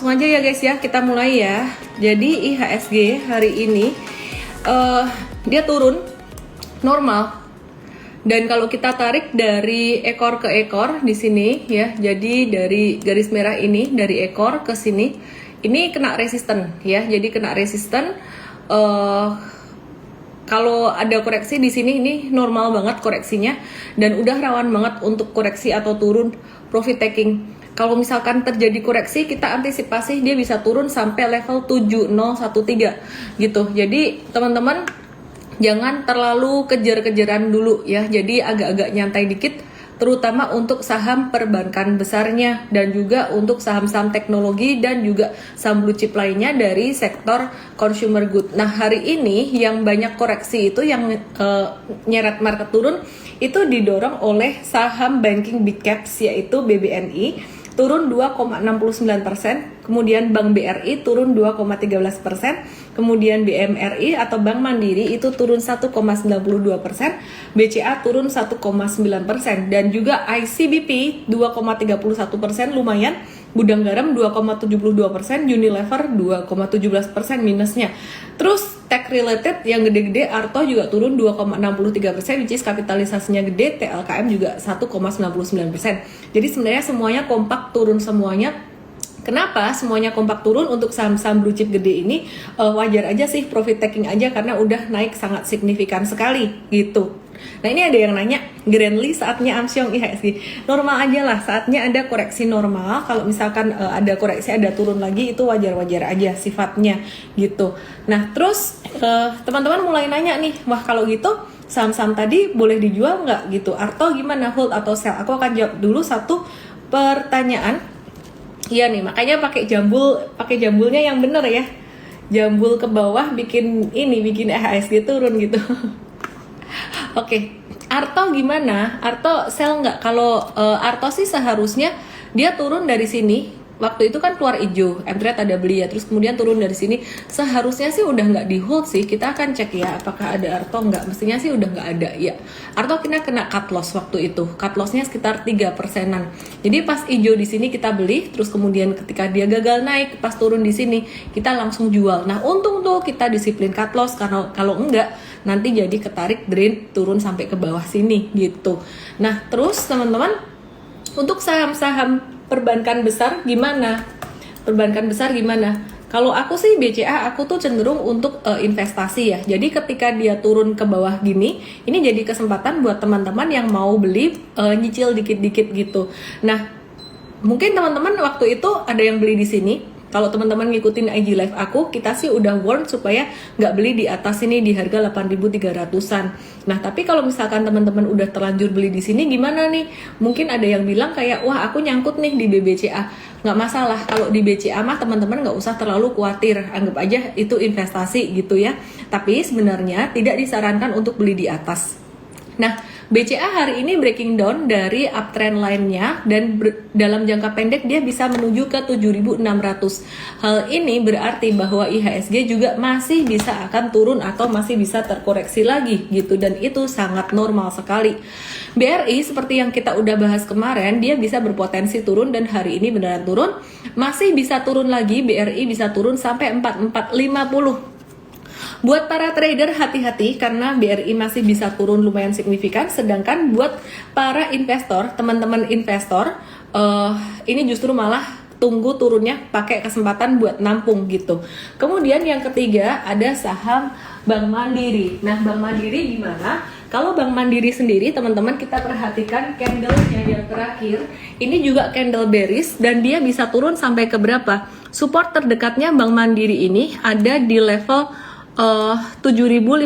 Langsung aja ya guys ya, kita mulai ya. Jadi IHSG hari ini dia turun normal. Dan kalau kita tarik dari ekor ke ekor di sini ya, jadi dari garis merah ini dari ekor ke sini, ini kena resisten ya. Jadi kena resisten. Kalau ada koreksi di sini ini normal banget koreksinya dan udah rawan banget untuk koreksi atau turun profit taking. Kalau misalkan terjadi koreksi, kita antisipasi dia bisa turun sampai level 7013 gitu. Jadi teman-teman jangan terlalu kejar-kejaran dulu ya. Jadi agak-agak nyantai dikit, terutama untuk saham perbankan besarnya dan juga untuk saham-saham teknologi dan juga saham blue chip lainnya dari sektor consumer good. Nah hari ini yang banyak koreksi itu yang nyeret market turun itu didorong oleh saham banking big caps yaitu BBNI turun 2,69%, kemudian Bank BRI turun 2,13%, kemudian BMRI atau Bank Mandiri itu turun 1,92%, BCA turun 1,9%, dan juga ICBP 2,31% lumayan, Gudang Garam 2,72%, Unilever 2,17% minusnya. Terus tech related yang gede-gede Arto juga turun 2,63%, which is kapitalisasinya gede, TLKM juga 1,99%. Jadi sebenarnya semuanya kompak turun semuanya. Kenapa semuanya kompak turun untuk saham-saham blue chip gede ini? Wajar aja sih, profit taking aja karena udah naik sangat signifikan sekali gitu. Nah ini ada yang nanya, Grandly saatnya Amsyong IHSG normal aja lah, saatnya ada koreksi normal. Kalau misalkan ada koreksi, ada turun lagi, itu wajar-wajar aja sifatnya gitu. Nah terus teman-teman mulai nanya nih, wah kalau gitu saham-saham tadi boleh dijual nggak gitu? Arto gimana, hold atau sell? Aku akan jawab dulu satu pertanyaan. Iya nih, makanya pakai jambulnya yang bener ya. Jambul ke bawah bikin IHSG turun gitu. Oke, Arto gimana? Arto sell nggak? Kalau Arto sih seharusnya dia turun dari sini. Waktu itu kan keluar hijau, entret ada beli ya. Terus kemudian turun dari sini. Seharusnya sih udah nggak di hold sih. Kita akan cek ya apakah ada Arto nggak. Mestinya sih udah nggak ada ya. Arto kena cut loss waktu itu. Cut lossnya sekitar 3%-an. Jadi pas hijau di sini kita beli. Terus kemudian ketika dia gagal naik, pas turun di sini kita langsung jual. Nah untung tuh kita disiplin cut loss. Karena kalau enggak nanti jadi ketarik drain turun sampai ke bawah sini gitu. Nah terus teman-teman untuk saham-saham perbankan besar gimana? Perbankan besar gimana? Kalau aku sih BCA aku tuh cenderung untuk investasi ya. Jadi ketika dia turun ke bawah gini, ini jadi kesempatan buat teman-teman yang mau beli nyicil dikit-dikit gitu. Nah, mungkin teman-teman waktu itu ada yang beli di sini. Kalau teman-teman ngikutin IG live aku, kita sih udah warn supaya nggak beli di atas ini di harga 8.300-an. Nah, tapi kalau misalkan teman-teman udah terlanjur beli di sini gimana nih? Mungkin ada yang bilang kayak, wah aku nyangkut nih di BBCA. Nggak masalah, kalau di BCA mah teman-teman nggak usah terlalu khawatir. Anggap aja itu investasi gitu ya. Tapi sebenarnya tidak disarankan untuk beli di atas. Nah, BCA hari ini breaking down dari uptrend line-nya dan dalam jangka pendek dia bisa menuju ke 7.600. Hal ini berarti bahwa IHSG juga masih bisa akan turun atau masih bisa terkoreksi lagi gitu, dan itu sangat normal sekali. BRI seperti yang kita udah bahas kemarin, dia bisa berpotensi turun dan hari ini beneran turun. Masih bisa turun lagi, BRI bisa turun sampai 4450. Buat para trader hati-hati karena BRI masih bisa turun lumayan signifikan, sedangkan buat para investor, teman-teman investor, ini justru malah tunggu turunnya, pakai kesempatan buat nampung gitu. Kemudian yang ketiga ada saham Bank Mandiri. Nah, Bank Mandiri gimana? Kalau Bank Mandiri sendiri, teman-teman kita perhatikan candle-nya yang terakhir, ini juga candle bearish dan dia bisa turun sampai ke berapa? Support terdekatnya Bank Mandiri ini ada di level 7.550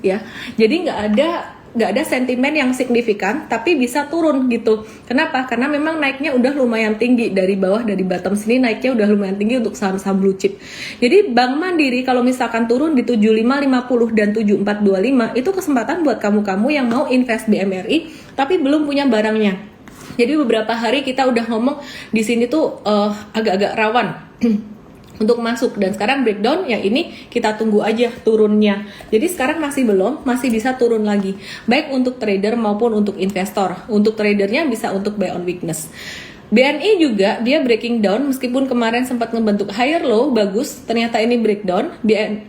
ya. Jadi nggak ada sentimen yang signifikan, tapi bisa turun gitu. Kenapa? Karena memang naiknya udah lumayan tinggi dari bawah, dari bottom sini naiknya udah lumayan tinggi untuk saham-saham blue chip. Jadi Bank Mandiri kalau misalkan turun di 7550 dan 7425 itu kesempatan buat kamu-kamu yang mau invest BMRI tapi belum punya barangnya. Jadi beberapa hari kita udah ngomong di sini tuh agak-agak rawan untuk masuk, dan sekarang breakdown yang ini kita tunggu aja turunnya. Jadi sekarang masih belum, masih bisa turun lagi baik untuk trader maupun untuk investor. Untuk tradernya bisa untuk buy on weakness. BNI juga dia breaking down, meskipun kemarin sempat ngebentuk higher low bagus, ternyata ini breakdown.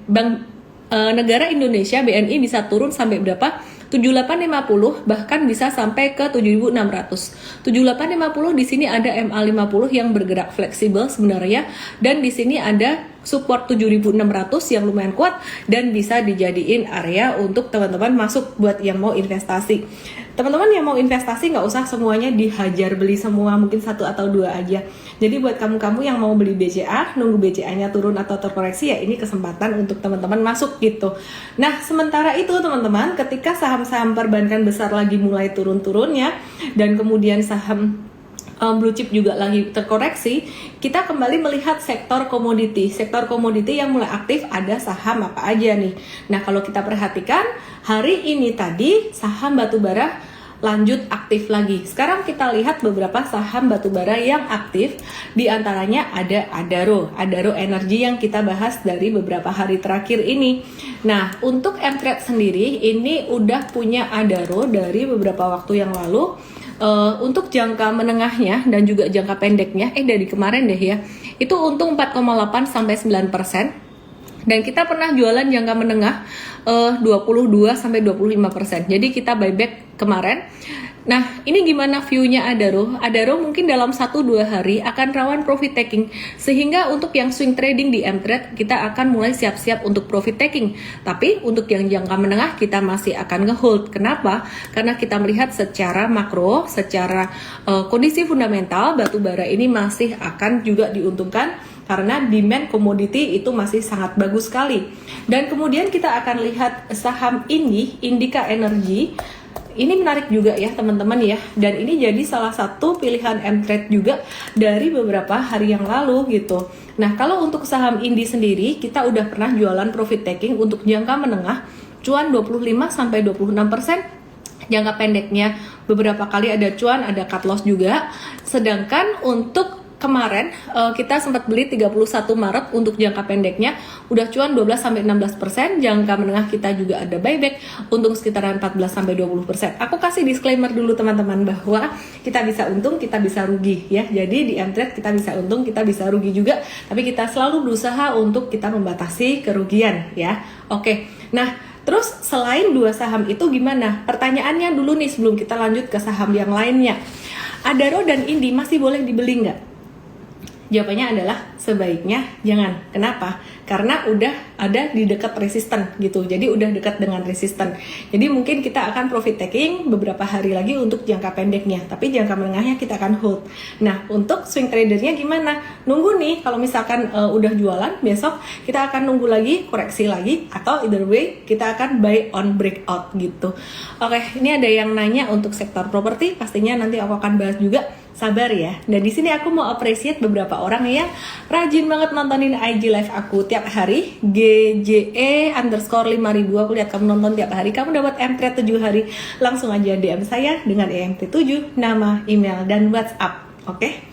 Bank Negara Indonesia BNI bisa turun sampai berapa? 7850, bahkan bisa sampai ke 7600. 7850 di sini ada MA50 yang bergerak fleksibel sebenarnya, dan di sini ada support 7600 yang lumayan kuat dan bisa dijadiin area untuk teman-teman masuk buat yang mau investasi. Teman-teman yang mau investasi nggak usah semuanya dihajar beli semua, mungkin satu atau dua aja. Jadi buat kamu-kamu yang mau beli BCA, nunggu BCA-nya turun atau terkoreksi, ya ini kesempatan untuk teman-teman masuk gitu. Nah, sementara itu teman-teman, ketika saham-saham perbankan besar lagi mulai turun-turunnya, dan kemudian saham blue chip juga lagi terkoreksi, kita kembali melihat sektor komoditi. Sektor komoditi yang mulai aktif ada saham apa aja nih. Nah, kalau kita perhatikan hari ini tadi saham batubara lanjut aktif lagi. Sekarang kita lihat beberapa saham batubara yang aktif, di antaranya ada Adaro Energy yang kita bahas dari beberapa hari terakhir ini. Nah, untuk Mtrade sendiri ini udah punya Adaro dari beberapa waktu yang lalu. Untuk jangka menengahnya dan juga jangka pendeknya, dari kemarin deh ya, itu untung 4,8 sampai 9%. Dan kita pernah jualan jangka menengah 22 sampai 25%. Jadi kita buyback kemarin. Nah, ini gimana view-nya Adaro? Adaro mungkin dalam 1-2 hari akan rawan profit taking. Sehingga untuk yang swing trading di Mtrade, kita akan mulai siap-siap untuk profit taking. Tapi untuk yang jangka menengah, kita masih akan nge-hold. Kenapa? Karena kita melihat secara makro, secara kondisi fundamental, batubara ini masih akan juga diuntungkan karena demand komoditi itu masih sangat bagus sekali. Dan kemudian kita akan lihat saham Indika Energy. Ini menarik juga ya teman-teman ya, dan ini jadi salah satu pilihan Mtrade juga dari beberapa hari yang lalu gitu. Nah, kalau untuk saham Indi sendiri, kita udah pernah jualan profit taking untuk jangka menengah, cuan 25-26%. Jangka pendeknya beberapa kali ada cuan, ada cut loss juga. Sedangkan untuk kemarin kita sempat beli 31 Maret untuk jangka pendeknya udah cuan 12-16%, jangka menengah kita juga ada buyback untung sekitaran 14-20%. Aku kasih disclaimer dulu teman-teman bahwa kita bisa untung, kita bisa rugi ya. Jadi di Mtrade kita bisa untung, kita bisa rugi juga, tapi kita selalu berusaha untuk kita membatasi kerugian ya. Oke. Nah, terus selain dua saham itu gimana? Pertanyaannya dulu nih sebelum kita lanjut ke saham yang lainnya. Adaro dan Indi masih boleh dibeli nggak? Jawabannya adalah sebaiknya jangan. Kenapa? Karena udah ada di dekat resisten gitu. Jadi udah dekat dengan resisten. Jadi mungkin kita akan profit taking beberapa hari lagi untuk jangka pendeknya. Tapi jangka menengahnya kita akan hold. Nah, untuk swing tradernya gimana? Nunggu nih, kalau misalkan udah jualan, besok kita akan nunggu lagi, koreksi lagi. Atau either way, kita akan buy on breakout gitu. Oke, ini ada yang nanya untuk sektor properti. Pastinya nanti aku akan bahas juga. Sabar ya. Dan di sini aku mau appreciate beberapa orang yang rajin banget nontonin IG live aku tiap hari. GJE_5000, aku lihat kamu nonton tiap hari. Kamu dapat Mtrade 7 hari. Langsung aja DM saya dengan EMT7, nama, email, dan WhatsApp. Oke?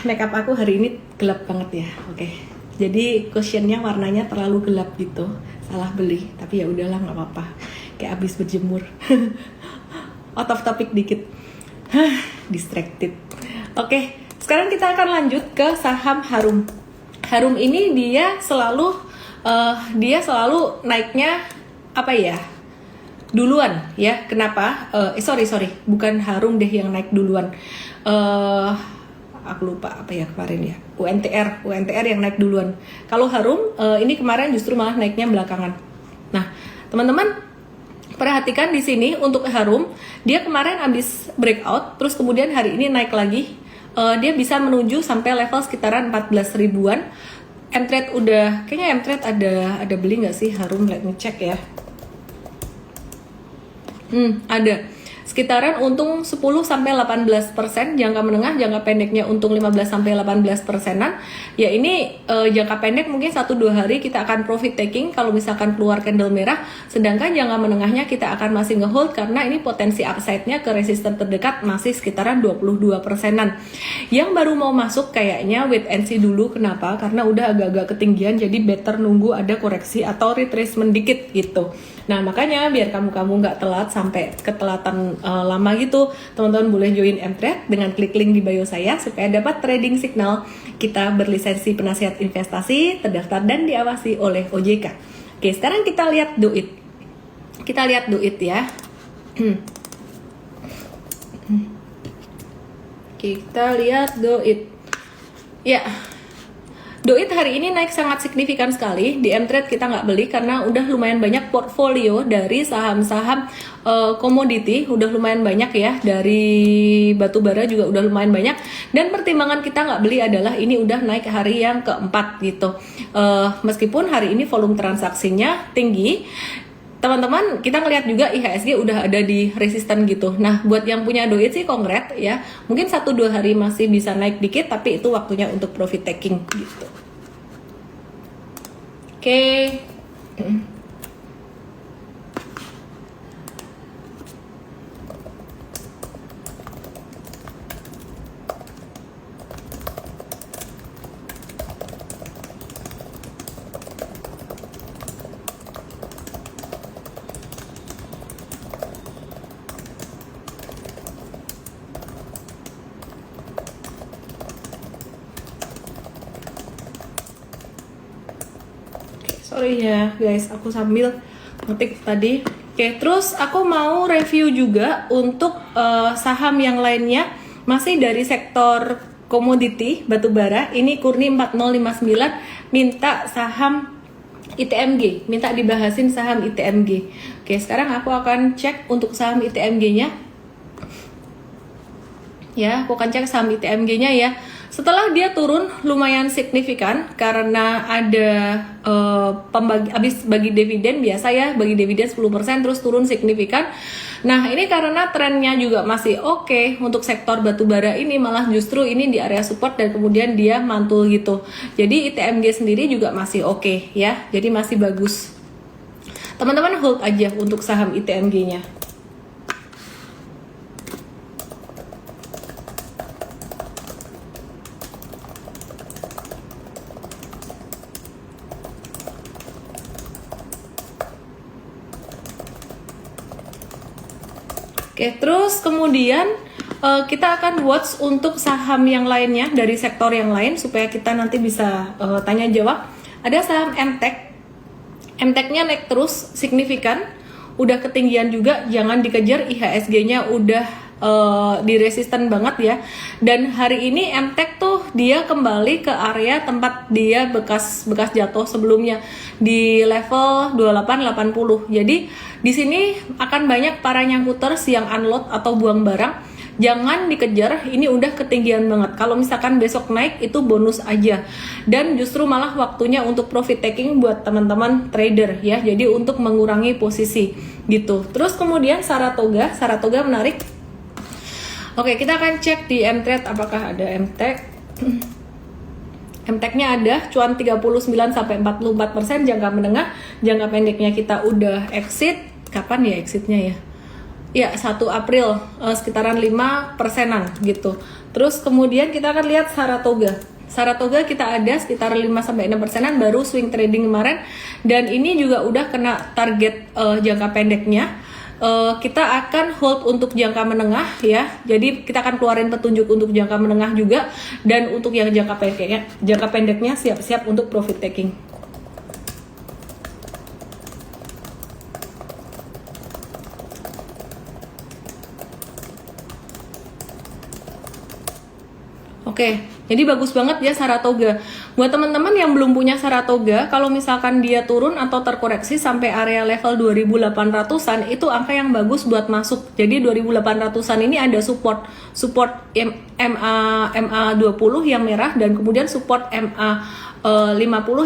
Makeup aku hari ini gelap banget ya. Oke. Jadi cushionnya warnanya terlalu gelap gitu. Salah beli. Tapi ya udahlah, nggak apa-apa. Kayak abis berjemur. Out of topic dikit. Distracted. Oke, sekarang kita akan lanjut ke saham Harum. Harum ini dia selalu naiknya apa ya? Duluan ya. Kenapa? Sorry, bukan Harum deh yang naik duluan. Aku lupa apa ya kemarin ya. UNTR yang naik duluan. Kalau Harum ini kemarin justru malah naiknya belakangan. Nah, teman-teman perhatikan di sini untuk Harum, dia kemarin habis breakout, terus kemudian hari ini naik lagi. Dia bisa menuju sampai level sekitaran 14 ribuan. Mtrade kayaknya Mtrade ada beli nggak sih Harum? Let me check ya. Ada. Sekitaran untung 10-18%, jangka menengah, jangka pendeknya untung 15-18%-an. Ya ini jangka pendek mungkin 1-2 hari kita akan profit taking kalau misalkan keluar candle merah, sedangkan jangka menengahnya kita akan masih ngehold karena ini potensi upside-nya ke resisten terdekat masih sekitaran 22%-an. Yang baru mau masuk kayaknya wait and see dulu. Kenapa? Karena udah agak-agak ketinggian, jadi better nunggu ada koreksi atau retracement dikit gitu. Nah makanya biar kamu nggak telat sampai ketelatan lama gitu, teman-teman boleh join mTrade dengan klik link di bio saya supaya dapat trading signal. Kita berlisensi penasihat investasi, terdaftar dan diawasi oleh OJK. Oke, sekarang kita lihat do it. Kita lihat do it ya. Kita lihat do it. Ya, do it hari ini naik sangat signifikan sekali. Di mTrade kita nggak beli karena udah lumayan banyak portfolio dari saham-saham komoditi, udah lumayan banyak ya. Dari batubara juga udah lumayan banyak. Dan pertimbangan kita nggak beli adalah ini udah naik hari yang keempat gitu. Meskipun hari ini volume transaksinya tinggi, teman-teman, kita ngelihat juga IHSG udah ada di resisten gitu. Nah, buat yang punya do it sih kongret ya. Mungkin 1-2 hari masih bisa naik dikit, tapi itu waktunya untuk profit taking gitu. Oke. Sorry ya guys, aku sambil ngetik tadi. Oke, terus aku mau review juga untuk saham yang lainnya, masih dari sektor komoditi batubara. Ini Kurni 4059 minta saham ITMG, minta dibahasin saham ITMG. Oke, sekarang aku akan cek untuk saham ITMG-nya. Ya, aku akan cek saham ITMG-nya ya. Setelah dia turun lumayan signifikan karena ada habis bagi dividen biasa ya, bagi dividen 10% terus turun signifikan. Nah, ini karena trennya juga masih oke untuk sektor batubara ini, malah justru ini di area support dan kemudian dia mantul gitu. Jadi ITMG sendiri juga masih oke ya. Jadi masih bagus. Teman-teman hold aja untuk saham ITMG-nya. Oke, terus kemudian kita akan watch untuk saham yang lainnya dari sektor yang lain supaya kita nanti bisa tanya jawab. Ada saham MTEK. MTEK-nya naik terus signifikan, udah ketinggian juga, jangan dikejar, IHSG-nya udah di resisten banget ya. Dan hari ini MTEK tuh dia kembali ke area tempat dia bekas jatuh sebelumnya di level 2880. Jadi di sini akan banyak para nyangkuters yang unload atau buang barang. Jangan dikejar, ini udah ketinggian banget. Kalau misalkan besok naik itu bonus aja. Dan justru malah waktunya untuk profit taking buat teman-teman trader ya. Jadi untuk mengurangi posisi gitu. Terus kemudian Saratoga menarik. Oke, kita akan cek di mTrade apakah ada MTEK. MTEK-nya ada, cuan 39-44% jangka menengah. Jangka pendeknya kita udah exit. Kapan ya exitnya ya? Ya, 1 April, sekitaran 5%-an gitu. Terus kemudian kita akan lihat Saratoga kita ada sekitar 5-6%-an, baru swing trading kemarin. Dan ini juga udah kena target jangka pendeknya. Kita akan hold untuk jangka menengah ya. Jadi kita akan keluarin petunjuk untuk jangka menengah juga, dan untuk yang jangka pendeknya siap-siap untuk profit taking. Oke, jadi bagus banget ya Saratoga. Buat teman-teman yang belum punya Saratoga, kalau misalkan dia turun atau terkoreksi sampai area level 2800-an, itu angka yang bagus buat masuk. Jadi 2800-an ini ada support MA20 yang merah, dan kemudian support MA50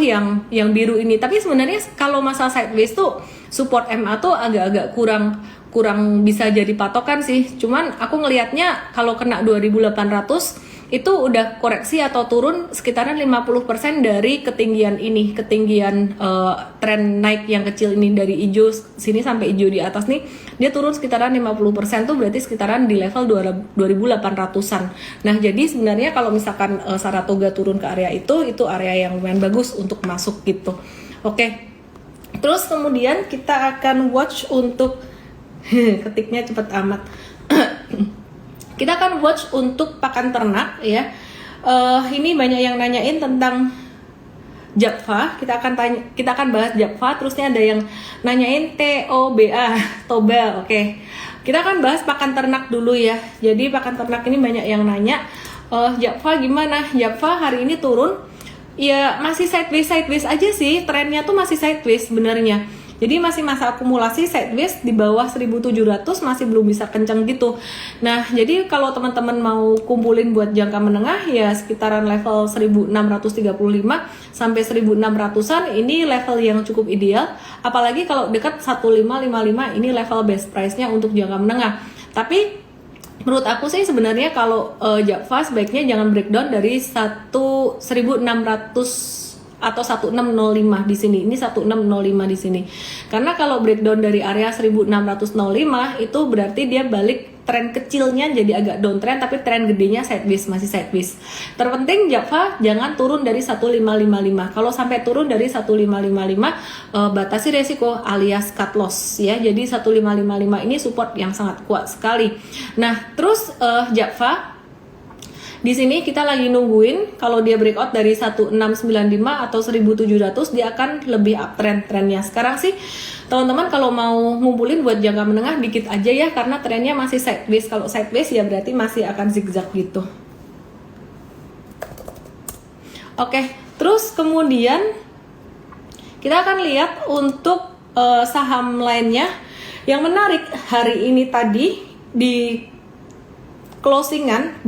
yang biru ini. Tapi sebenarnya kalau masa sideways tuh support MA tuh agak-agak kurang bisa jadi patokan sih. Cuman aku ngelihatnya kalau kena 2800 itu udah koreksi atau turun sekitaran 50% dari ketinggian ini, ketinggian tren naik yang kecil ini dari hijau sini sampai hijau di atas nih, dia turun sekitaran 50% tuh berarti sekitaran di level 2800-an. Nah, jadi sebenarnya kalau misalkan Saratoga turun ke area itu area yang lumayan bagus untuk masuk gitu. Oke. Terus kemudian kita akan watch untuk ketiknya cepet amat. Kita akan watch untuk pakan ternak ya. Ini banyak yang nanyain tentang Japfa. Kita akan bahas Japfa. Terusnya ada yang nanyain TOBA, Tobel. Oke. Kita akan bahas pakan ternak dulu ya. Jadi pakan ternak ini banyak yang nanya, Japfa gimana? Japfa hari ini turun. Ya masih sideways aja sih, trennya tuh masih sideways sebenarnya. Jadi masih masa akumulasi sideways di bawah 1700, masih belum bisa kencang gitu. Nah, jadi kalau teman-teman mau kumpulin buat jangka menengah ya sekitaran level 1635 sampai 1600-an ini level yang cukup ideal. Apalagi kalau dekat 1555 ini level best price-nya untuk jangka menengah. Tapi menurut aku sih sebenarnya kalau Japfa sebaiknya jangan breakdown dari 1600 atau 1605 di sini. Ini 1605 di sini. Karena kalau breakdown dari area 1605 itu berarti dia balik tren kecilnya jadi agak downtrend, tapi tren gedenya sideways, masih sideways. Terpenting Japfa jangan turun dari 1555. Kalau sampai turun dari 1555 batasi resiko alias cut loss ya. Jadi 1555 ini support yang sangat kuat sekali. Nah, terus Japfa di sini kita lagi nungguin kalau dia breakout dari 1695 atau 1700 dia akan lebih uptrend trennya. Sekarang sih teman-teman kalau mau ngumpulin buat jangka menengah dikit aja ya, karena trennya masih sideways. Kalau sideways ya berarti masih akan zigzag gitu. Oke, terus kemudian kita akan lihat untuk saham lainnya yang menarik hari ini tadi di closingan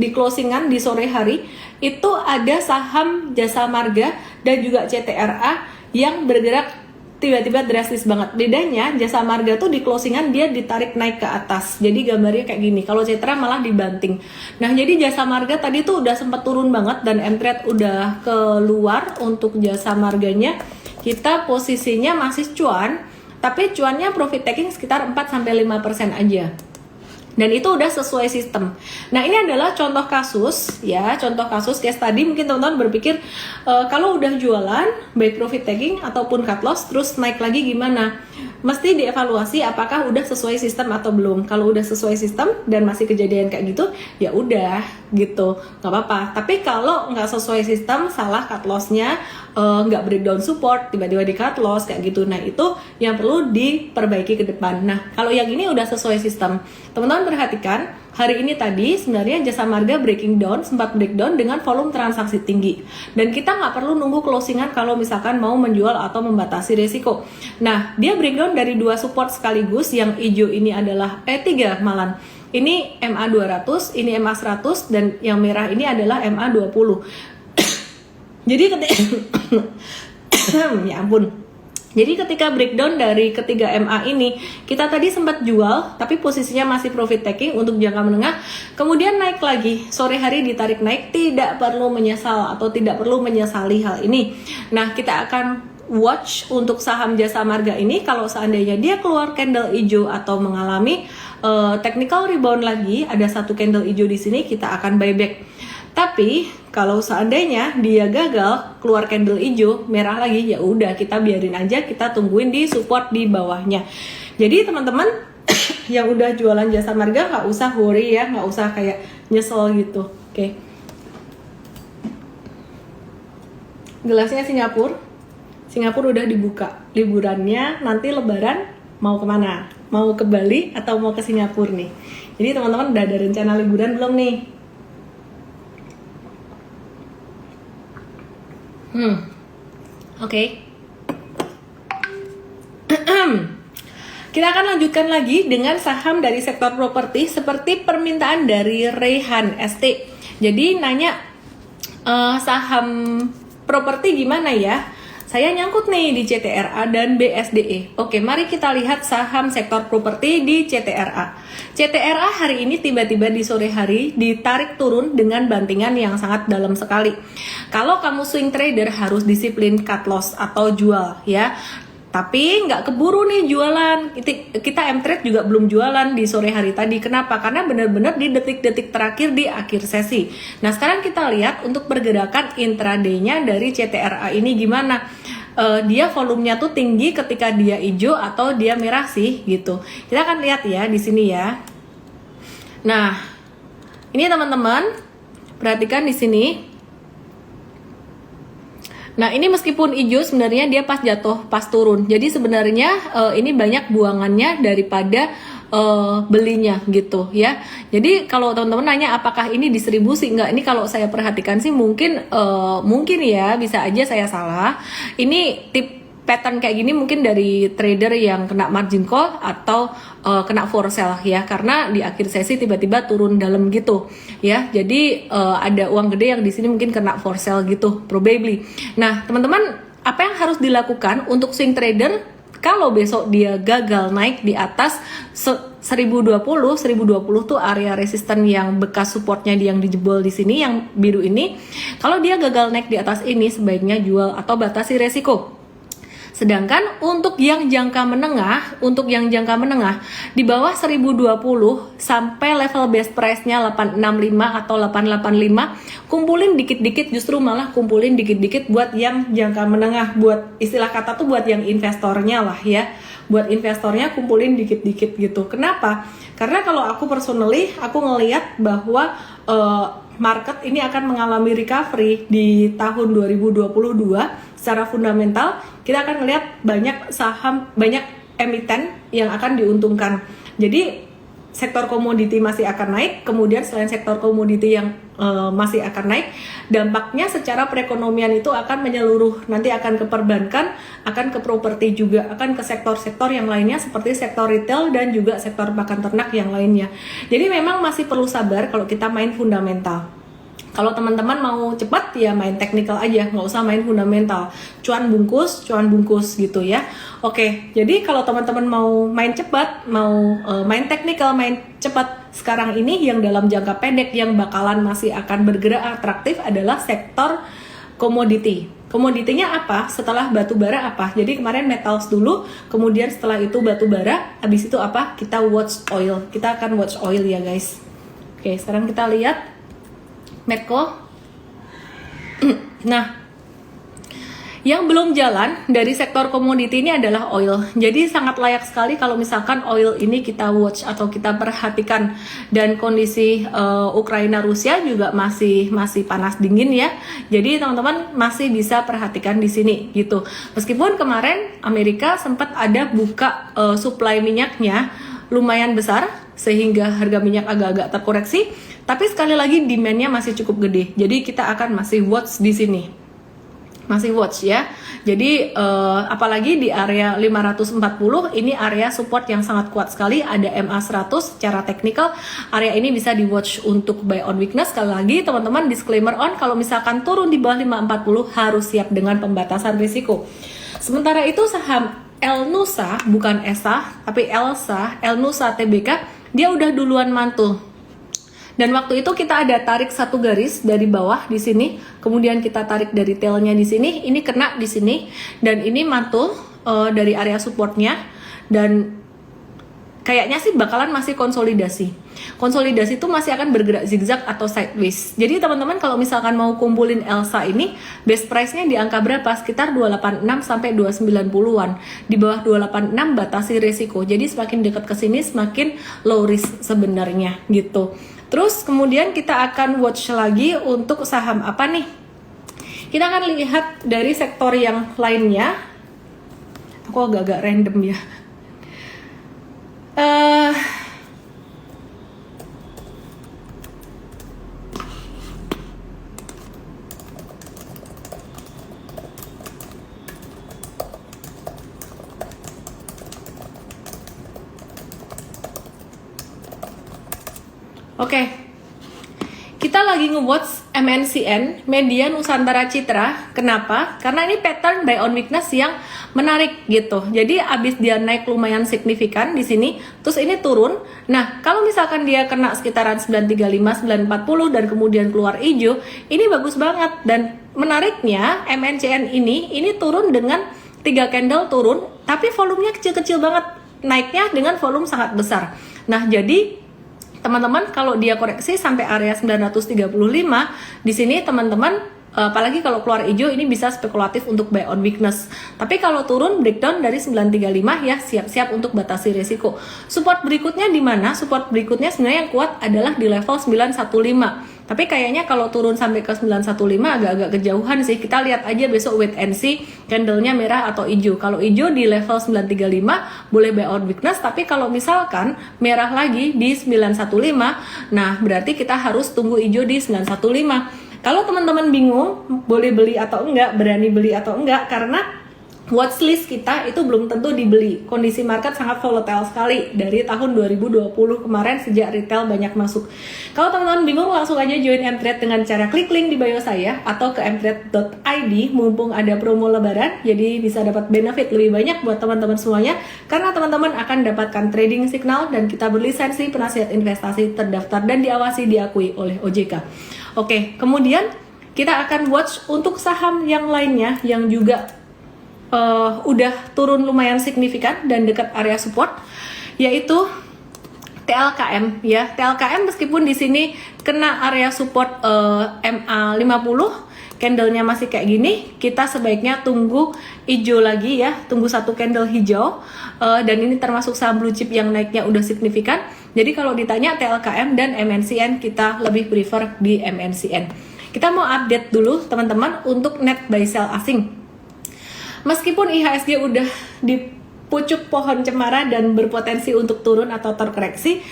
di sore hari itu ada saham Jasa Marga dan juga CTRA yang bergerak tiba-tiba drastis banget. Bedanya Jasa Marga tuh di closingan dia ditarik naik ke atas. Jadi gambarnya kayak gini. Kalau CTRA malah dibanting. Nah, jadi Jasa Marga tadi tuh udah sempat turun banget dan M-Trade udah keluar untuk Jasa Marganya. Kita posisinya masih cuan, tapi cuannya profit taking sekitar 4-5% aja. Dan itu udah sesuai sistem. Nah, ini adalah contoh kasus ya, contoh kasus case tadi. Mungkin teman-teman berpikir kalau udah jualan baik profit taking ataupun cut loss terus naik lagi gimana? Mesti dievaluasi apakah udah sesuai sistem atau belum. Kalau udah sesuai sistem dan masih kejadian kayak gitu, ya udah gitu, nggak apa-apa. Tapi kalau nggak sesuai sistem, salah cut lossnya, nggak breakdown support, tiba-tiba di cut loss kayak gitu. Nah, itu yang perlu diperbaiki ke depan. Nah, kalau yang ini udah sesuai sistem, teman-teman perhatikan hari ini tadi sebenarnya Jasa Marga breaking down, sempat breakdown dengan volume transaksi tinggi. Dan kita nggak perlu nunggu closingan kalau misalkan mau menjual atau membatasi risiko. Nah, dia breakdown dari dua support sekaligus. Yang hijau ini adalah tiga malan. Ini MA 200, ini MA 100, dan yang merah ini adalah MA 20. Jadi ya ampun. Jadi ketika breakdown dari ketiga MA ini, kita tadi sempat jual, tapi posisinya masih profit taking untuk jangka menengah. Kemudian naik lagi, sore hari ditarik naik, tidak perlu menyesal atau tidak perlu menyesali hal ini. Nah, kita akan watch untuk saham Jasa Marga ini. Kalau seandainya dia keluar candle hijau atau mengalami technical rebound lagi, ada satu candle hijau di sini, kita akan buyback. Tapi kalau seandainya dia gagal keluar candle hijau merah lagi, ya udah kita biarin aja, kita tungguin di support di bawahnya. Jadi teman-teman yang udah jualan Jasa Marga nggak usah worry ya, nggak usah kayak nyesel gitu. Oke. Gelasnya Singapura udah dibuka. Liburannya nanti Lebaran mau kemana? Mau ke Bali atau mau ke Singapura nih? Jadi teman-teman udah ada rencana liburan belum nih? Oke. Kita akan lanjutkan lagi dengan saham dari sektor properti seperti permintaan dari Rehan ST. Jadi nanya saham properti gimana ya? Saya nyangkut nih di CTRA dan BSDE. Oke, mari kita lihat saham sektor properti di CTRA. CTRA hari ini tiba-tiba di sore hari ditarik turun dengan bantingan yang sangat dalam sekali. Kalau kamu swing trader harus disiplin cut loss atau jual ya. Tapi nggak keburu nih jualan. Kita M-Trade juga belum jualan di sore hari tadi. Kenapa? Karena benar-benar di detik-detik terakhir di akhir sesi. Nah, sekarang kita lihat untuk pergerakan intraday-nya dari CTRA ini gimana. dia volumenya tuh tinggi ketika dia hijau atau dia merah sih gitu. Kita akan lihat ya di sini ya. Nah, ini teman-teman perhatikan di sini. Nah, ini meskipun hijau sebenarnya dia pas jatuh, pas turun. Jadi sebenarnya ini banyak buangannya daripada belinya gitu ya. Jadi kalau teman-teman nanya apakah ini distribusi, enggak, ini kalau saya perhatikan sih mungkin ya, bisa aja saya salah. Ini tip pattern kayak gini mungkin dari trader yang kena margin call atau kena for sale ya, karena di akhir sesi tiba-tiba turun dalam gitu ya. Jadi ada uang gede yang di sini mungkin kena for sale gitu probably. Nah, teman-teman, apa yang harus dilakukan untuk swing trader kalau besok dia gagal naik di atas 1020 tuh area resisten yang bekas supportnya yang dijebol di sini yang biru ini. Kalau dia gagal naik di atas ini, sebaiknya jual atau batasi resiko. Sedangkan untuk yang jangka menengah, di bawah 1020 sampai level base price-nya 865 atau 885, kumpulin dikit-dikit, justru malah kumpulin dikit-dikit buat yang jangka menengah, buat istilah kata tuh buat yang investornya lah ya. Buat investornya kumpulin dikit-dikit gitu. Kenapa? Karena kalau aku personally, aku ngelihat bahwa market ini akan mengalami recovery di tahun 2022 secara fundamental. Kita akan melihat banyak saham, banyak emiten yang akan diuntungkan. Jadi sektor komoditi masih akan naik, kemudian selain sektor komoditi yang masih akan naik, dampaknya secara perekonomian itu akan menyeluruh, nanti akan ke perbankan, akan ke properti juga, akan ke sektor-sektor yang lainnya seperti sektor retail dan juga sektor pakan ternak yang lainnya. Jadi memang masih perlu sabar kalau kita main fundamental. Kalau teman-teman mau cepat ya main technical aja, nggak usah main fundamental. Cuan bungkus gitu ya. Oke, jadi kalau teman-teman mau main cepat, mau main technical, main cepat sekarang ini yang dalam jangka pendek yang bakalan masih akan bergerak atraktif adalah sektor komoditi. Komoditinya apa? Setelah batu bara apa? Jadi kemarin metals dulu, kemudian setelah itu batu bara, habis itu apa? Kita watch oil. Kita akan watch oil ya guys. Oke, sekarang kita lihat Medco. Nah, yang belum jalan dari sektor komoditi ini adalah oil. Jadi sangat layak sekali kalau misalkan oil ini kita watch atau kita perhatikan. Dan kondisi Ukraina Rusia juga masih panas dingin ya. Jadi teman-teman masih bisa perhatikan di sini gitu. Meskipun kemarin Amerika sempat ada buka supply minyaknya lumayan besar sehingga harga minyak agak-agak terkoreksi, tapi sekali lagi demand-nya masih cukup gede. Jadi kita akan masih watch di sini. Masih watch ya. Jadi apalagi di area 540 ini area support yang sangat kuat sekali, ada MA100 secara teknikal. Area ini bisa di watch untuk buy on weakness. Sekali lagi teman-teman disclaimer on, kalau misalkan turun di bawah 540 harus siap dengan pembatasan risiko. Sementara itu saham Elnusa, bukan ESA, tapi Elsa, Elnusa Tbk, dia udah duluan mantul. Dan waktu itu kita ada tarik satu garis dari bawah di sini, kemudian kita tarik dari tailnya di sini, ini kena di sini, dan ini mantul dari area supportnya, dan kayaknya sih bakalan masih konsolidasi. Konsolidasi itu masih akan bergerak zigzag atau sideways. Jadi teman-teman kalau misalkan mau kumpulin Elsa ini, base price-nya di angka berapa? Sekitar 286 sampai 290-an. Di bawah 286 batasi resiko. Jadi semakin dekat ke sini semakin low risk sebenarnya gitu. Terus kemudian kita akan watch lagi untuk saham apa nih? Kita akan lihat dari sektor yang lainnya. Aku agak-agak random ya. Oke, kita lagi nge-watch MNCN, Media Nusantara Citra. Kenapa? Karena ini pattern buy on weakness yang menarik gitu. Jadi abis dia naik lumayan signifikan di sini, terus ini turun. Nah, kalau misalkan dia kena sekitaran 935, 940 dan kemudian keluar hijau, ini bagus banget. Dan menariknya MNCN ini turun dengan 3 candle turun, tapi volumenya kecil-kecil banget. Naiknya dengan volume sangat besar. Nah, jadi teman-teman kalau dia koreksi sampai area 935 di sini teman-teman Apalagi kalau keluar hijau ini bisa spekulatif untuk buy on weakness. Tapi kalau turun breakdown dari 935 ya siap-siap untuk batasi risiko. Support berikutnya di mana? Support berikutnya sebenarnya yang kuat adalah di level 915. Tapi kayaknya kalau turun sampai ke 915 agak-agak kejauhan sih. Kita lihat aja besok wait and see candlenya merah atau hijau. Kalau hijau di level 935 boleh buy on weakness, tapi kalau misalkan merah lagi di 915, nah berarti kita harus tunggu hijau di 915. Kalau teman-teman bingung boleh beli atau enggak, berani beli atau enggak, karena watchlist kita itu belum tentu dibeli. Kondisi market sangat volatile sekali dari tahun 2020 kemarin sejak retail banyak masuk. Kalau teman-teman bingung langsung aja join Mtrade dengan cara klik link di bio saya atau ke mtrade.id mumpung ada promo lebaran, jadi bisa dapat benefit lebih banyak buat teman-teman semuanya karena teman-teman akan dapatkan trading signal dan kita berlisensi penasihat investasi terdaftar dan diawasi diakui oleh OJK. Oke, kemudian kita akan watch untuk saham yang lainnya yang juga udah turun lumayan signifikan dan dekat area support, yaitu TLKM ya. TLKM meskipun di sini kena area support MA50, candlenya masih kayak gini, kita sebaiknya tunggu hijau lagi ya, tunggu satu candle hijau, dan ini termasuk saham blue chip yang naiknya udah signifikan. Jadi kalau ditanya TLKM dan MNCN, kita lebih prefer di MNCN. Kita mau update dulu teman-teman untuk net buy sell asing. Meskipun IHSG udah di pucuk pohon cemara dan berpotensi untuk turun atau terkoreksi,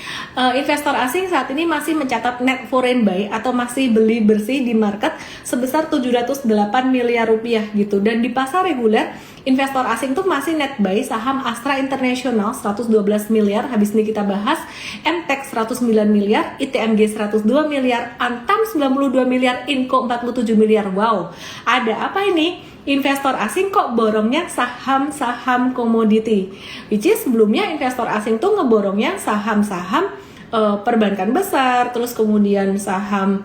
investor asing saat ini masih mencatat net foreign buy atau masih beli bersih di market sebesar 708 miliar rupiah gitu. Dan di pasar reguler, investor asing tuh masih net buy saham Astra International 112 miliar, habis ini kita bahas, MTEK 109 miliar, ITMG 102 miliar, Antam 92 miliar, Inco 47 miliar. Wow, ada apa ini? Investor asing kok borongnya saham-saham komoditi, which is sebelumnya investor asing tuh ngeborongnya saham-saham perbankan besar, terus kemudian saham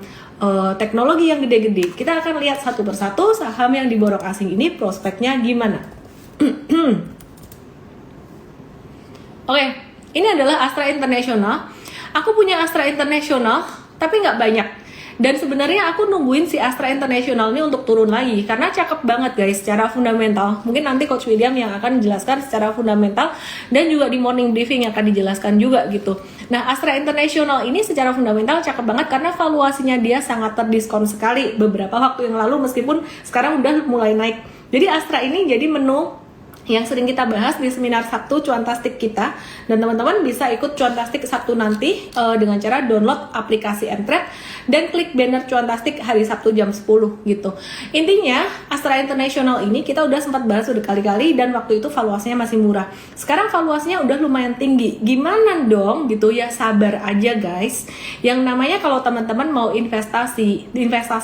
teknologi yang gede-gede. Kita akan lihat satu persatu saham yang diborong asing ini prospeknya gimana. Oke, ini adalah Astra International. Aku punya Astra International, tapi nggak banyak. Dan sebenarnya aku nungguin si Astra International ini untuk turun lagi karena cakep banget guys secara fundamental. Mungkin nanti Coach William yang akan menjelaskan secara fundamental dan juga di morning briefing yang akan dijelaskan juga gitu. Nah, Astra International ini secara fundamental cakep banget karena valuasinya dia sangat terdiskon sekali beberapa waktu yang lalu meskipun sekarang udah mulai naik. Jadi Astra ini jadi menu yang sering kita bahas di seminar Sabtu Cuantastik kita, dan teman-teman bisa ikut Cuantastik Sabtu nanti dengan cara download aplikasi Mtrade dan klik banner Cuantastik hari Sabtu jam 10 gitu. Intinya Astra International ini kita udah sempat bahas udah kali-kali dan waktu itu valuasinya masih murah. Sekarang valuasinya udah lumayan tinggi. Gimana dong gitu ya, sabar aja guys. Yang namanya kalau teman-teman mau investasi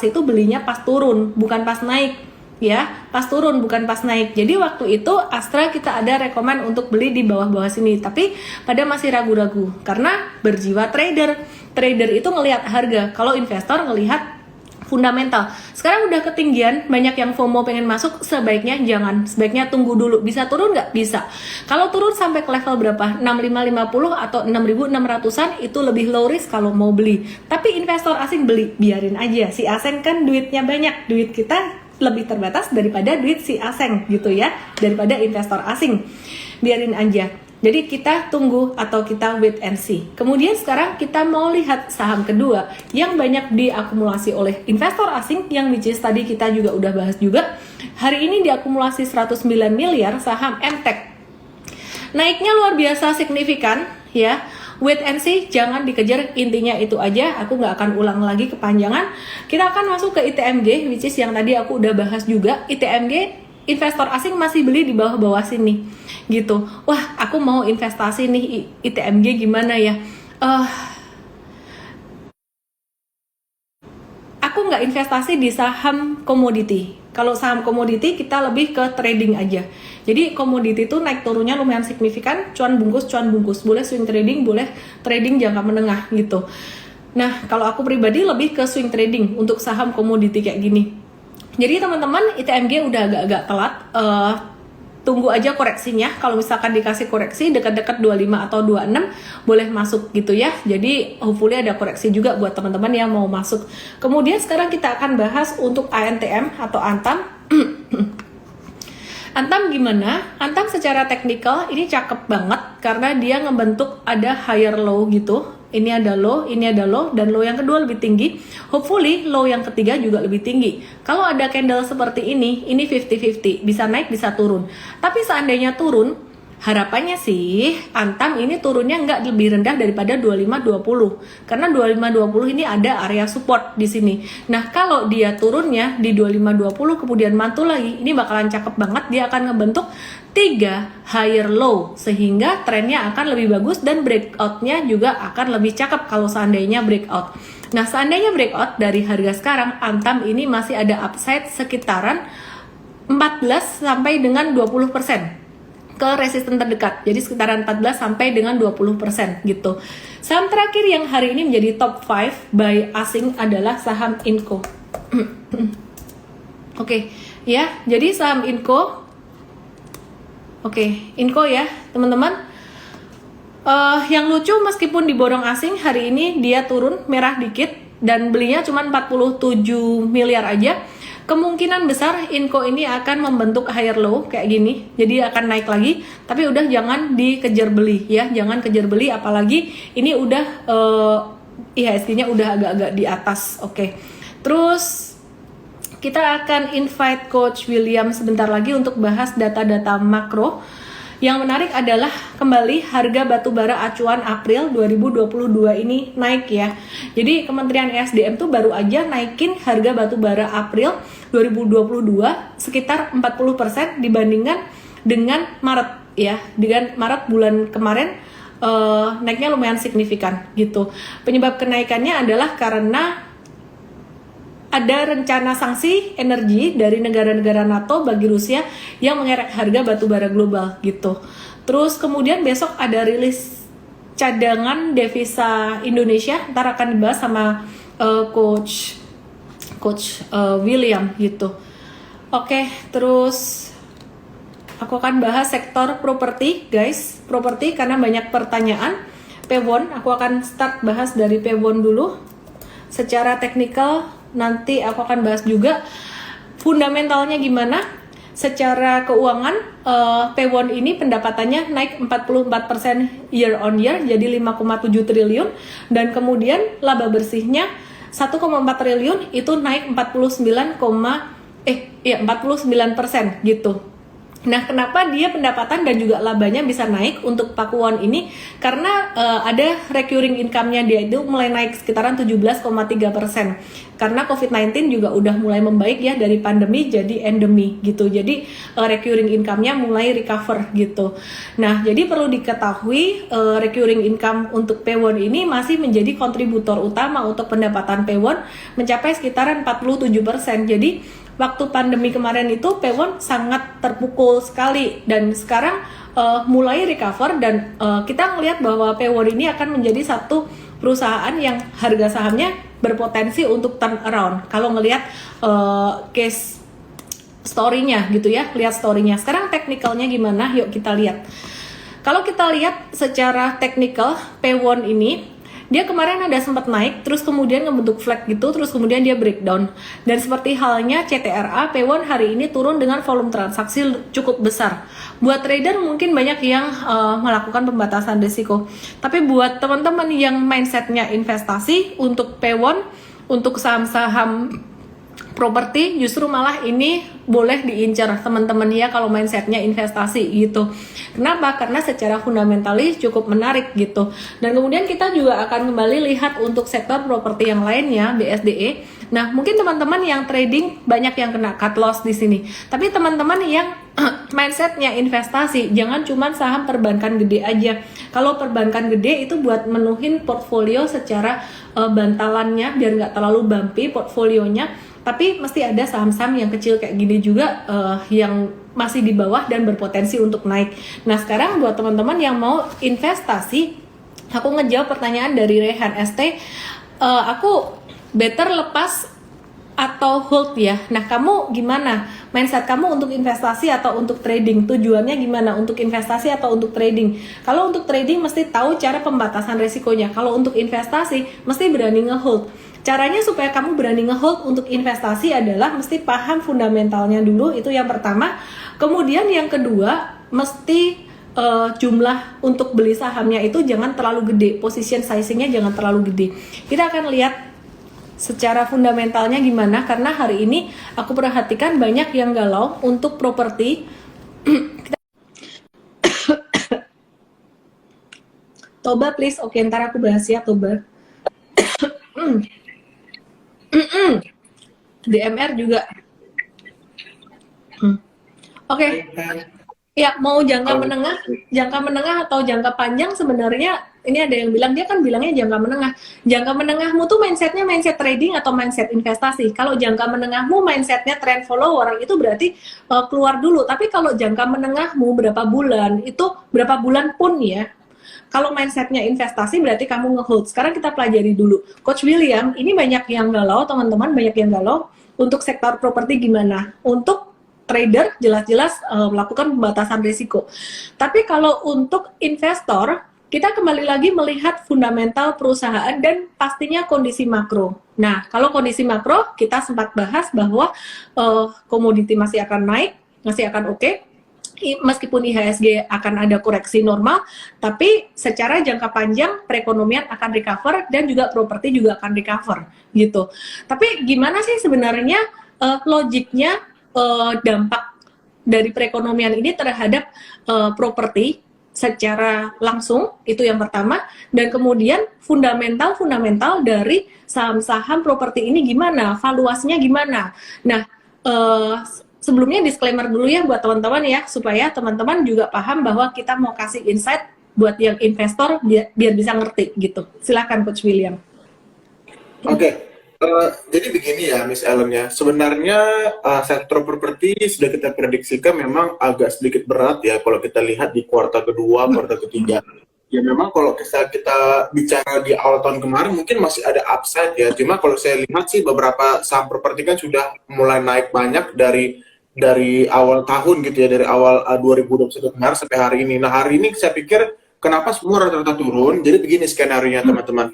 itu belinya pas turun bukan pas naik. Ya, pas turun bukan pas naik. Jadi waktu itu Astra kita ada rekomen untuk beli di bawah-bawah sini, tapi pada masih ragu-ragu karena berjiwa trader. Trader itu ngelihat harga, kalau investor ngelihat fundamental. Sekarang udah ketinggian, banyak yang FOMO pengen masuk, sebaiknya jangan. Sebaiknya tunggu dulu. Bisa turun nggak? Bisa. Kalau turun sampai ke level berapa? 6550 atau 6600-an itu lebih low risk kalau mau beli. Tapi investor asing beli, biarin aja. Si asing kan duitnya banyak, duit kita lebih terbatas daripada duit si asing gitu ya, daripada investor asing. Biarin aja. Jadi kita tunggu atau kita wait and see. Kemudian sekarang kita mau lihat saham kedua yang banyak diakumulasi oleh investor asing yang which is tadi kita juga udah bahas juga. Hari ini diakumulasi 109 miliar saham MTEK. Naiknya luar biasa signifikan ya. Wait and see, jangan dikejar, intinya itu aja. Aku nggak akan ulang lagi kepanjangan. Kita akan masuk ke ITMG, which is yang tadi aku udah bahas juga. ITMG, investor asing masih beli di bawah-bawah sini, gitu. Wah, aku mau investasi nih ITMG gimana ya? Aku nggak investasi di saham komoditi. Kalau saham komoditi kita lebih ke trading aja. Jadi komoditi itu naik turunnya lumayan signifikan, cuan bungkus. Boleh swing trading, boleh trading jangka menengah gitu. Nah, kalau aku pribadi lebih ke swing trading untuk saham komoditi kayak gini. Jadi teman-teman, ITMG udah agak-agak telat. tunggu aja koreksinya. Kalau misalkan dikasih koreksi dekat-dekat 25 atau 26 boleh masuk gitu ya. Jadi hopefully ada koreksi juga buat teman-teman yang mau masuk. Kemudian sekarang kita akan bahas untuk ANTM atau Antam. Antam gimana? Antam secara teknikal ini cakep banget karena dia ngebentuk ada higher low gitu. Ini ada low, ini ada low, dan low yang kedua lebih tinggi. Hopefully low yang ketiga juga lebih tinggi. Kalau ada candle seperti ini 50-50, bisa naik bisa turun. Tapi seandainya turun, harapannya sih Antam ini turunnya nggak lebih rendah daripada 25-20. Karena 25-20 ini ada area support di sini. Nah kalau dia turunnya di 25-20 kemudian mantul lagi, ini bakalan cakep banget. Dia akan ngebentuk 3 higher low sehingga trennya akan lebih bagus dan breakoutnya juga akan lebih cakep kalau seandainya breakout. Nah seandainya breakout dari harga sekarang, Antam ini masih ada upside sekitaran 14 sampai dengan 20% ke resisten terdekat. Jadi sekitaran 14 sampai dengan 20% gitu. Saham terakhir yang hari ini menjadi top 5 buy asing adalah saham Inco. Oke, ya. Jadi saham Inco. Oke, Inco ya, teman-teman. Yang lucu meskipun diborong asing hari ini dia turun merah dikit dan belinya cuma 47 miliar aja. Kemungkinan besar Inco ini akan membentuk higher low kayak gini, jadi akan naik lagi. Tapi udah jangan dikejar beli ya, jangan kejar beli, apalagi ini udah IHSG-nya udah agak-agak di atas. Oke, terus kita akan invite Coach William sebentar lagi untuk bahas data-data makro. Yang menarik adalah kembali harga batubara acuan April 2022 ini naik ya. Jadi Kementerian ESDM tuh baru aja naikin harga batubara April 2022 sekitar 40% dibandingkan dengan Maret ya. Dengan Maret bulan kemarin naiknya lumayan signifikan gitu. Penyebab kenaikannya adalah karena ada rencana sanksi energi dari negara-negara NATO bagi Rusia yang mengerek harga batubara global gitu. Terus kemudian besok ada rilis cadangan devisa Indonesia, ntar akan dibahas sama Coach William gitu. Oke, terus aku akan bahas sektor properti, guys. Properti karena banyak pertanyaan. Pewon, aku akan start bahas dari Pewon dulu. Secara teknikal nanti aku akan bahas juga fundamentalnya gimana. Secara keuangan, Pewon ini pendapatannya naik 44% year on year jadi 5,7 triliun dan kemudian laba bersihnya 1,4 triliun itu naik 49% gitu. Nah, kenapa dia pendapatan dan juga labanya bisa naik untuk Pakuwon ini? Karena ada recurring income-nya dia itu mulai naik sekitaran 17,3%. Karena COVID-19 juga udah mulai membaik ya dari pandemi jadi endemi gitu. Jadi recurring income-nya mulai recover gitu. Nah, jadi perlu diketahui recurring income untuk Pewon ini masih menjadi kontributor utama untuk pendapatan Pewon mencapai sekitaran 47%. Jadi waktu pandemi kemarin itu Pewon sangat terpukul sekali dan sekarang mulai recover dan kita melihat bahwa Pewon ini akan menjadi satu perusahaan yang harga sahamnya berpotensi untuk turn around kalau ngelihat case story-nya gitu ya, lihat story-nya. Sekarang teknikalnya gimana? Yuk kita lihat. Kalau kita lihat secara teknikal Pewon ini dia kemarin ada sempat naik, terus kemudian ngebentuk flag gitu, terus kemudian dia breakdown. Dan seperti halnya CTRA, Pewon hari ini turun dengan volume transaksi cukup besar. Buat trader mungkin banyak yang melakukan pembatasan risiko. Tapi buat teman-teman yang mindsetnya investasi untuk Pewon, untuk saham-saham properti justru malah ini boleh diincar teman-teman ya kalau mindsetnya investasi gitu. Kenapa? Karena secara fundamentalis cukup menarik gitu. Dan kemudian kita juga akan kembali lihat untuk sektor properti yang lainnya BSDE. Nah, mungkin teman-teman yang trading banyak yang kena cut loss di sini. Tapi teman-teman yang mindsetnya investasi, jangan cuma saham perbankan gede aja. Kalau perbankan gede itu buat menuhin portfolio secara bantalannya biar nggak terlalu bumpy portfolionya. Tapi mesti ada saham-saham yang kecil kayak gini juga yang masih di bawah dan berpotensi untuk naik. Nah, sekarang buat teman-teman yang mau investasi, aku ngejawab pertanyaan dari Rehan ST. Aku better lepas atau hold ya. Nah, kamu gimana? Mindset kamu untuk investasi atau untuk trading? Tujuannya gimana? Untuk investasi atau untuk trading? Kalau untuk trading mesti tahu cara pembatasan risikonya. Kalau untuk investasi mesti berani ngehold. Caranya supaya kamu berani ngehold untuk investasi adalah mesti paham fundamentalnya dulu, itu yang pertama. Kemudian yang kedua, mesti jumlah untuk beli sahamnya itu jangan terlalu gede, position sizingnya jangan terlalu gede. Kita akan lihat secara fundamentalnya gimana, karena hari ini aku perhatikan banyak yang galau untuk properti. Toba please, oke ntar aku bahas ya Toba. DMR juga. Oke. Ya, mau jangka menengah atau jangka panjang sebenarnya ini ada yang bilang, dia kan bilangnya jangka menengah. Jangka menengahmu tuh mindsetnya mindset trading atau mindset investasi. Kalau jangka menengahmu mindsetnya trend follower, itu berarti keluar dulu. Tapi kalau jangka menengahmu berapa bulan, itu berapa bulan pun ya. Kalau mindsetnya investasi berarti kamu ngehold. Sekarang kita pelajari dulu. Coach William, ini banyak yang galau, teman-teman banyak yang galau. Untuk sektor properti gimana? Untuk trader jelas-jelas melakukan pembatasan risiko. Tapi kalau untuk investor, kita kembali lagi melihat fundamental perusahaan dan pastinya kondisi makro. Nah, kalau kondisi makro kita sempat bahas bahwa komoditi masih akan naik, masih akan oke. Meskipun IHSG akan ada koreksi normal, tapi secara jangka panjang perekonomian akan recover dan juga properti juga akan recover gitu. Tapi gimana sih sebenarnya logiknya dampak dari perekonomian ini terhadap properti secara langsung, itu yang pertama. Dan kemudian fundamental dari saham-saham properti ini gimana, valuasinya gimana. Nah, sebelumnya disclaimer dulu ya buat teman-teman ya, supaya teman-teman juga paham bahwa kita mau kasih insight buat yang investor biar bisa ngerti gitu. Silakan Coach William. Oke. Jadi begini ya, Miss Ellen ya. Sebenarnya sektor properti sudah kita prediksikan memang agak sedikit berat ya kalau kita lihat di kuartal kedua, kuartal ketiga. Ya memang kalau kita bicara di awal tahun kemarin mungkin masih ada upside ya. Cuma kalau saya lihat sih beberapa saham properti kan sudah mulai naik banyak dari awal tahun gitu ya, dari awal 2021 kemarin sampai hari ini. Nah hari ini saya pikir kenapa semua rata-rata turun? Jadi begini skenario-nya teman-teman.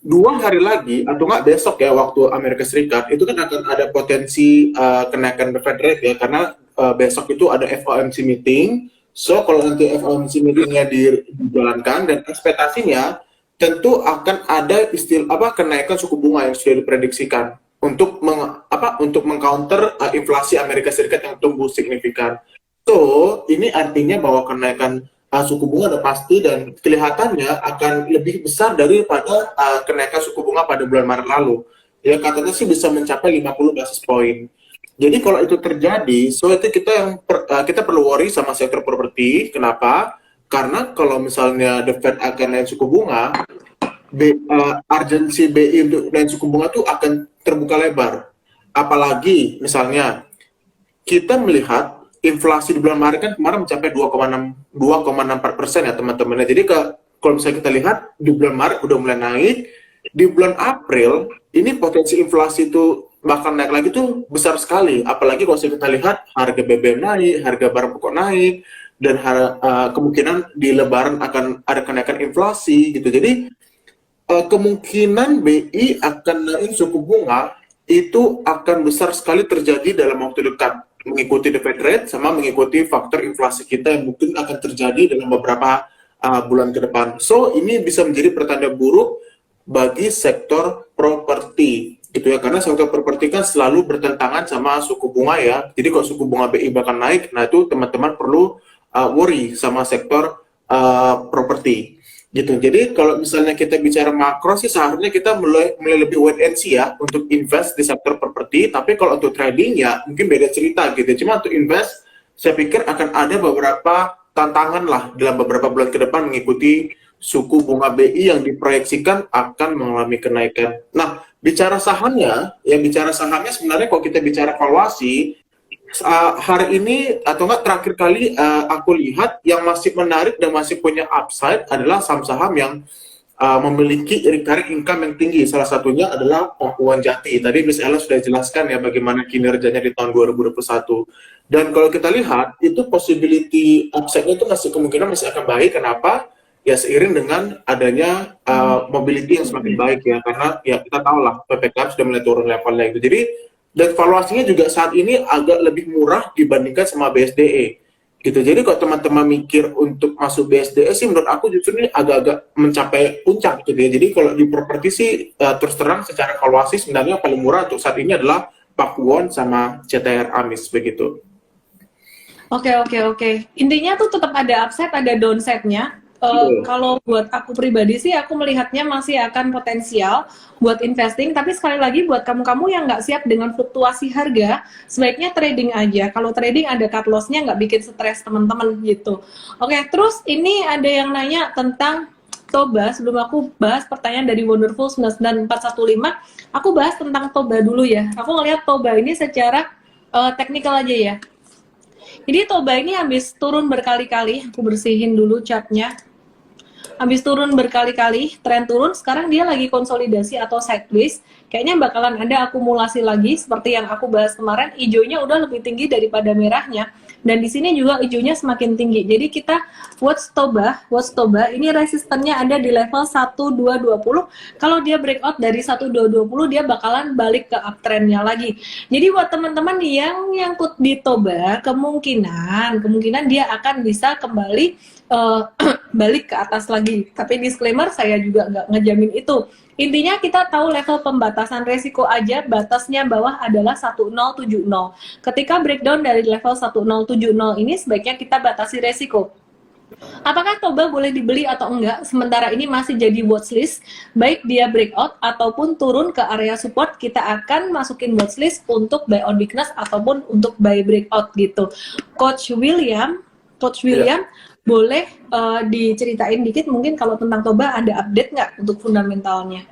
2 hari lagi atau nggak besok ya waktu Amerika Serikat itu kan akan ada potensi kenaikan the Fed rate ya, karena besok itu ada FOMC meeting. So kalau nanti FOMC meetingnya dijalankan dan ekspektasinya tentu akan ada kenaikan suku bunga yang sudah diprediksikan untuk mengcounter inflasi Amerika Serikat yang tumbuh signifikan. So ini artinya bahwa kenaikan suku bunga udah pasti dan kelihatannya akan lebih besar daripada kenaikan suku bunga pada bulan Maret lalu. Ya katanya sih bisa mencapai 50 basis point. Jadi kalau itu terjadi, so itu kita perlu worry sama sektor properti. Kenapa? Karena kalau misalnya The Fed akan naik suku bunga, urgensi BI untuk naik suku bunga tuh akan terbuka lebar. Apalagi misalnya kita melihat inflasi di bulan Maret kan kemarin mencapai 2,64% ya teman-teman. Jadi kalau misalnya kita lihat di bulan Maret udah mulai naik, di bulan April ini potensi inflasi itu bahkan naik lagi tuh besar sekali. Apalagi kalau kita lihat harga BBM naik, harga barang pokok naik, dan kemungkinan di Lebaran akan ada kenaikan inflasi gitu. Jadi kemungkinan BI akan naik suku bunga itu akan besar sekali terjadi dalam waktu dekat, mengikuti the Fed rate sama mengikuti faktor inflasi kita yang mungkin akan terjadi dalam beberapa bulan ke depan. So ini bisa menjadi pertanda buruk bagi sektor properti gitu ya, karena sektor properti kan selalu bertentangan sama suku bunga ya. Jadi kalau suku bunga BI bahkan naik, nah itu teman-teman perlu worry sama sektor properti gitu. Jadi kalau misalnya kita bicara makro sih seharusnya kita mulai lebih wait and see ya untuk invest di sektor properti. Tapi kalau untuk trading ya mungkin beda cerita gitu. Cuma untuk invest saya pikir akan ada beberapa tantangan lah dalam beberapa bulan ke depan mengikuti suku bunga BI yang diproyeksikan akan mengalami kenaikan. Nah bicara sahamnya sebenarnya kalau kita bicara valuasi hari ini atau enggak terakhir kali aku lihat yang masih menarik dan masih punya upside adalah saham-saham yang memiliki recurring income yang tinggi. Salah satunya adalah Pakuan Jati. Tadi Miss Ella sudah jelaskan ya bagaimana kinerjanya di tahun 2021. Dan kalau kita lihat, itu possibility upside-nya itu masih kemungkinan masih akan baik. Kenapa? Ya seiring dengan adanya mobility yang semakin baik ya. Karena ya kita tahu lah, PPKM sudah mulai turun levelnya itu. Jadi, dan valuasinya juga saat ini agak lebih murah dibandingkan sama BSDE. Gitu. Jadi kalau teman-teman mikir untuk masuk BSDE sih menurut aku justru ini agak-agak mencapai puncak gitu ya. Jadi kalau di properti sih terus terang secara valuasi sebenarnya paling murah untuk saat ini adalah Pakuwon sama CTR Amis begitu. Oke. Intinya tuh tetap ada upside, ada downside-nya. Kalau buat aku pribadi sih, aku melihatnya masih akan potensial buat investing. Tapi sekali lagi buat kamu-kamu yang nggak siap dengan fluktuasi harga, sebaiknya trading aja. Kalau trading ada cut loss-nya, nggak bikin stres teman-teman gitu. Oke, terus ini ada yang nanya tentang Toba. Sebelum aku bahas pertanyaan dari Wonderful 99415, aku bahas tentang Toba dulu ya. Aku ngelihat Toba ini secara teknikal aja ya. Jadi Toba ini habis turun berkali-kali, aku bersihin dulu chartnya. Habis turun berkali-kali, tren turun, sekarang dia lagi konsolidasi atau sideways. Kayaknya bakalan ada akumulasi lagi, seperti yang aku bahas kemarin, hijaunya udah lebih tinggi daripada merahnya. Dan di sini juga hijaunya semakin tinggi. Jadi kita watch Toba, ini resistennya ada di level 1220. Kalau dia breakout dari 1220, dia bakalan balik ke uptrendnya lagi. Jadi buat teman-teman yang nyangkut di Toba, kemungkinan dia akan bisa kembali balik ke atas lagi. Tapi disclaimer, saya juga nggak ngejamin itu. Intinya kita tahu level pembatasan resiko aja, batasnya bawah adalah 1070. Ketika breakdown dari level 1070 ini, sebaiknya kita batasi resiko. Apakah Toba boleh dibeli atau enggak? Sementara ini masih jadi watchlist. Baik dia breakout ataupun turun ke area support, kita akan masukin watchlist untuk buy on weakness ataupun untuk buy breakout gitu. Coach William, boleh diceritain dikit mungkin kalau tentang Toba ada update nggak untuk fundamentalnya?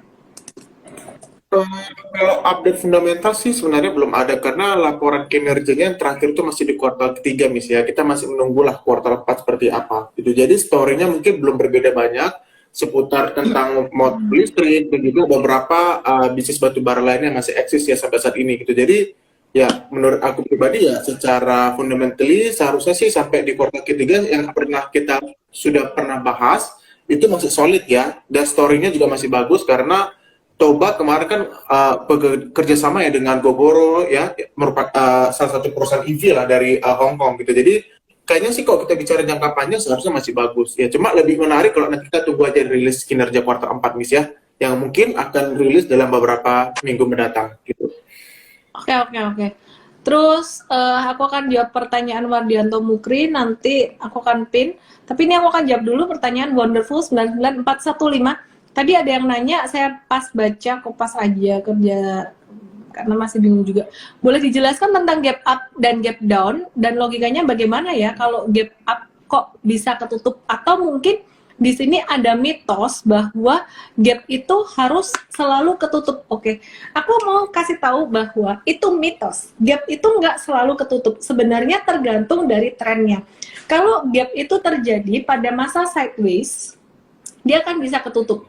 Kalau update fundamental sih sebenarnya belum ada karena laporan kinerjanya yang terakhir itu masih di kuartal ketiga Miss ya. Kita masih menunggulah kuartal 4 seperti apa gitu. Jadi story-nya mungkin belum berbeda banyak seputar tentang motor listrik dan juga beberapa bisnis batu bara lainnya masih eksis ya sampai saat ini gitu. Jadi ya menurut aku pribadi ya secara fundamentally seharusnya sih sampai di kuartal ketiga yang sudah pernah bahas itu masih solid ya, dan story-nya juga masih bagus karena Toba kemarin kan kerjasama ya dengan Gogoro ya, merupakan salah satu perusahaan EV lah dari Hong Kong gitu. Jadi kayaknya sih kalau kita bicara jangka panjang seharusnya masih bagus ya. Cuma lebih menarik kalau nanti kita tunggu aja rilis kinerja kuartal 4 Miss ya, yang mungkin akan rilis dalam beberapa minggu mendatang gitu. Oke. Terus aku akan jawab pertanyaan Wardianto Mukri, nanti aku akan pin. Tapi ini aku akan jawab dulu pertanyaan Wonderful 99415. Tadi ada yang nanya, saya pas baca kopas aja kerja karena masih bingung juga. Boleh dijelaskan tentang gap up dan gap down dan logikanya bagaimana ya kalau gap up kok bisa ketutup, atau mungkin di sini ada mitos bahwa gap itu harus selalu ketutup. Oke, aku mau kasih tahu bahwa itu mitos. Gap itu nggak selalu ketutup. Sebenarnya tergantung dari trennya. Kalau gap itu terjadi pada masa sideways, dia akan bisa ketutup.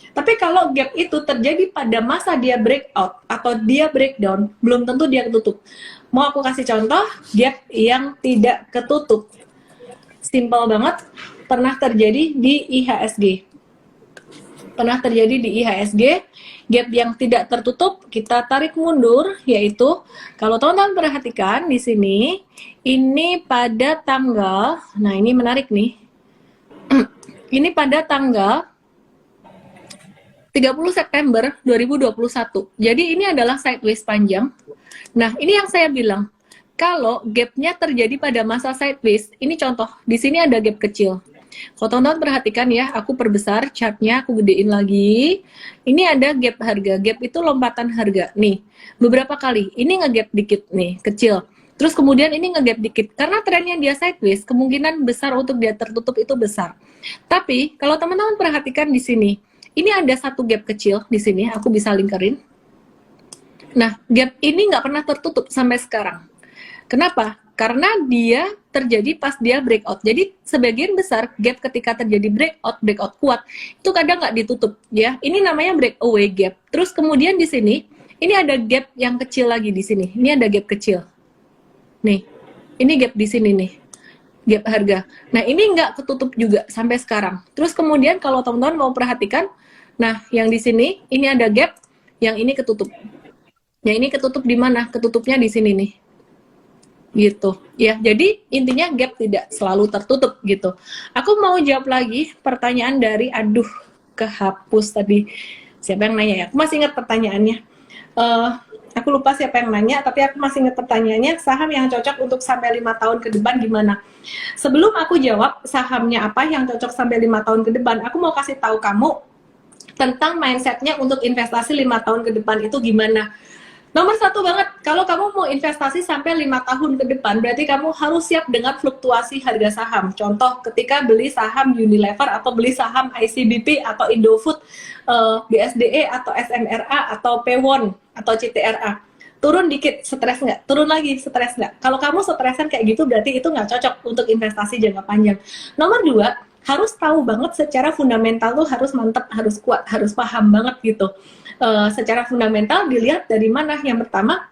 Tapi kalau gap itu terjadi pada masa dia breakout atau dia breakdown, belum tentu dia ketutup. Mau aku kasih contoh gap yang tidak ketutup. Simple banget, pernah terjadi di IHSG. Gap yang tidak tertutup, kita tarik mundur, yaitu kalau teman-teman perhatikan di sini, ini pada tanggal, nah ini menarik nih, ini pada tanggal 30 September 2021. Jadi ini adalah sideways panjang. Nah, ini yang saya bilang. Kalau gapnya terjadi pada masa sideways, ini contoh. Di sini ada gap kecil. Kalau teman-teman perhatikan ya, aku perbesar chartnya, aku gedein lagi. Ini ada gap harga. Gap itu lompatan harga. Nih, beberapa kali. Ini nge-gap dikit nih, kecil. Terus kemudian ini nge-gap dikit. Karena trennya dia sideways, kemungkinan besar untuk dia tertutup itu besar. Tapi, kalau teman-teman perhatikan di sini, ini ada satu gap kecil di sini, aku bisa lingkarin. Nah, gap ini nggak pernah tertutup sampai sekarang. Kenapa? karena dia terjadi pas dia breakout. Jadi sebagian besar gap ketika terjadi breakout kuat itu kadang nggak ditutup ya. Ini namanya breakaway gap. Terus kemudian di sini ini ada gap yang kecil lagi di sini. Ini ada gap kecil. Nih, ini gap di sini nih. Gap harga. Nah, ini nggak ketutup juga sampai sekarang. Terus kemudian kalau teman-teman mau perhatikan, nah yang di sini ini ada gap, yang ini ketutup. Yang ini ketutup di mana? Ketutupnya di sini nih. Gitu. Ya, jadi intinya gap tidak selalu tertutup gitu. Aku mau jawab lagi pertanyaan dari kehapus tadi. Siapa yang nanya ya? Aku masih ingat pertanyaannya. Aku lupa siapa yang nanya, tapi aku masih ingat pertanyaannya, saham yang cocok untuk sampai 5 tahun ke depan gimana? Sebelum aku jawab sahamnya apa yang cocok sampai 5 tahun ke depan, aku mau kasih tahu kamu tentang mindsetnya untuk investasi 5 tahun ke depan itu gimana. Nomor satu banget, kalau kamu mau investasi sampai 5 tahun ke depan, berarti kamu harus siap dengan fluktuasi harga saham. Contoh, ketika beli saham Unilever atau beli saham ICBP atau Indofood, BSDE atau SMRA atau P1 atau CTRA. Turun dikit, stres nggak? Turun lagi, stres nggak? Kalau kamu stresan kayak gitu, berarti itu nggak cocok untuk investasi jangka panjang. Nomor dua, harus tahu banget secara fundamental tuh harus mantep, harus kuat, harus paham banget gitu. Secara fundamental dilihat dari mana? Yang pertama,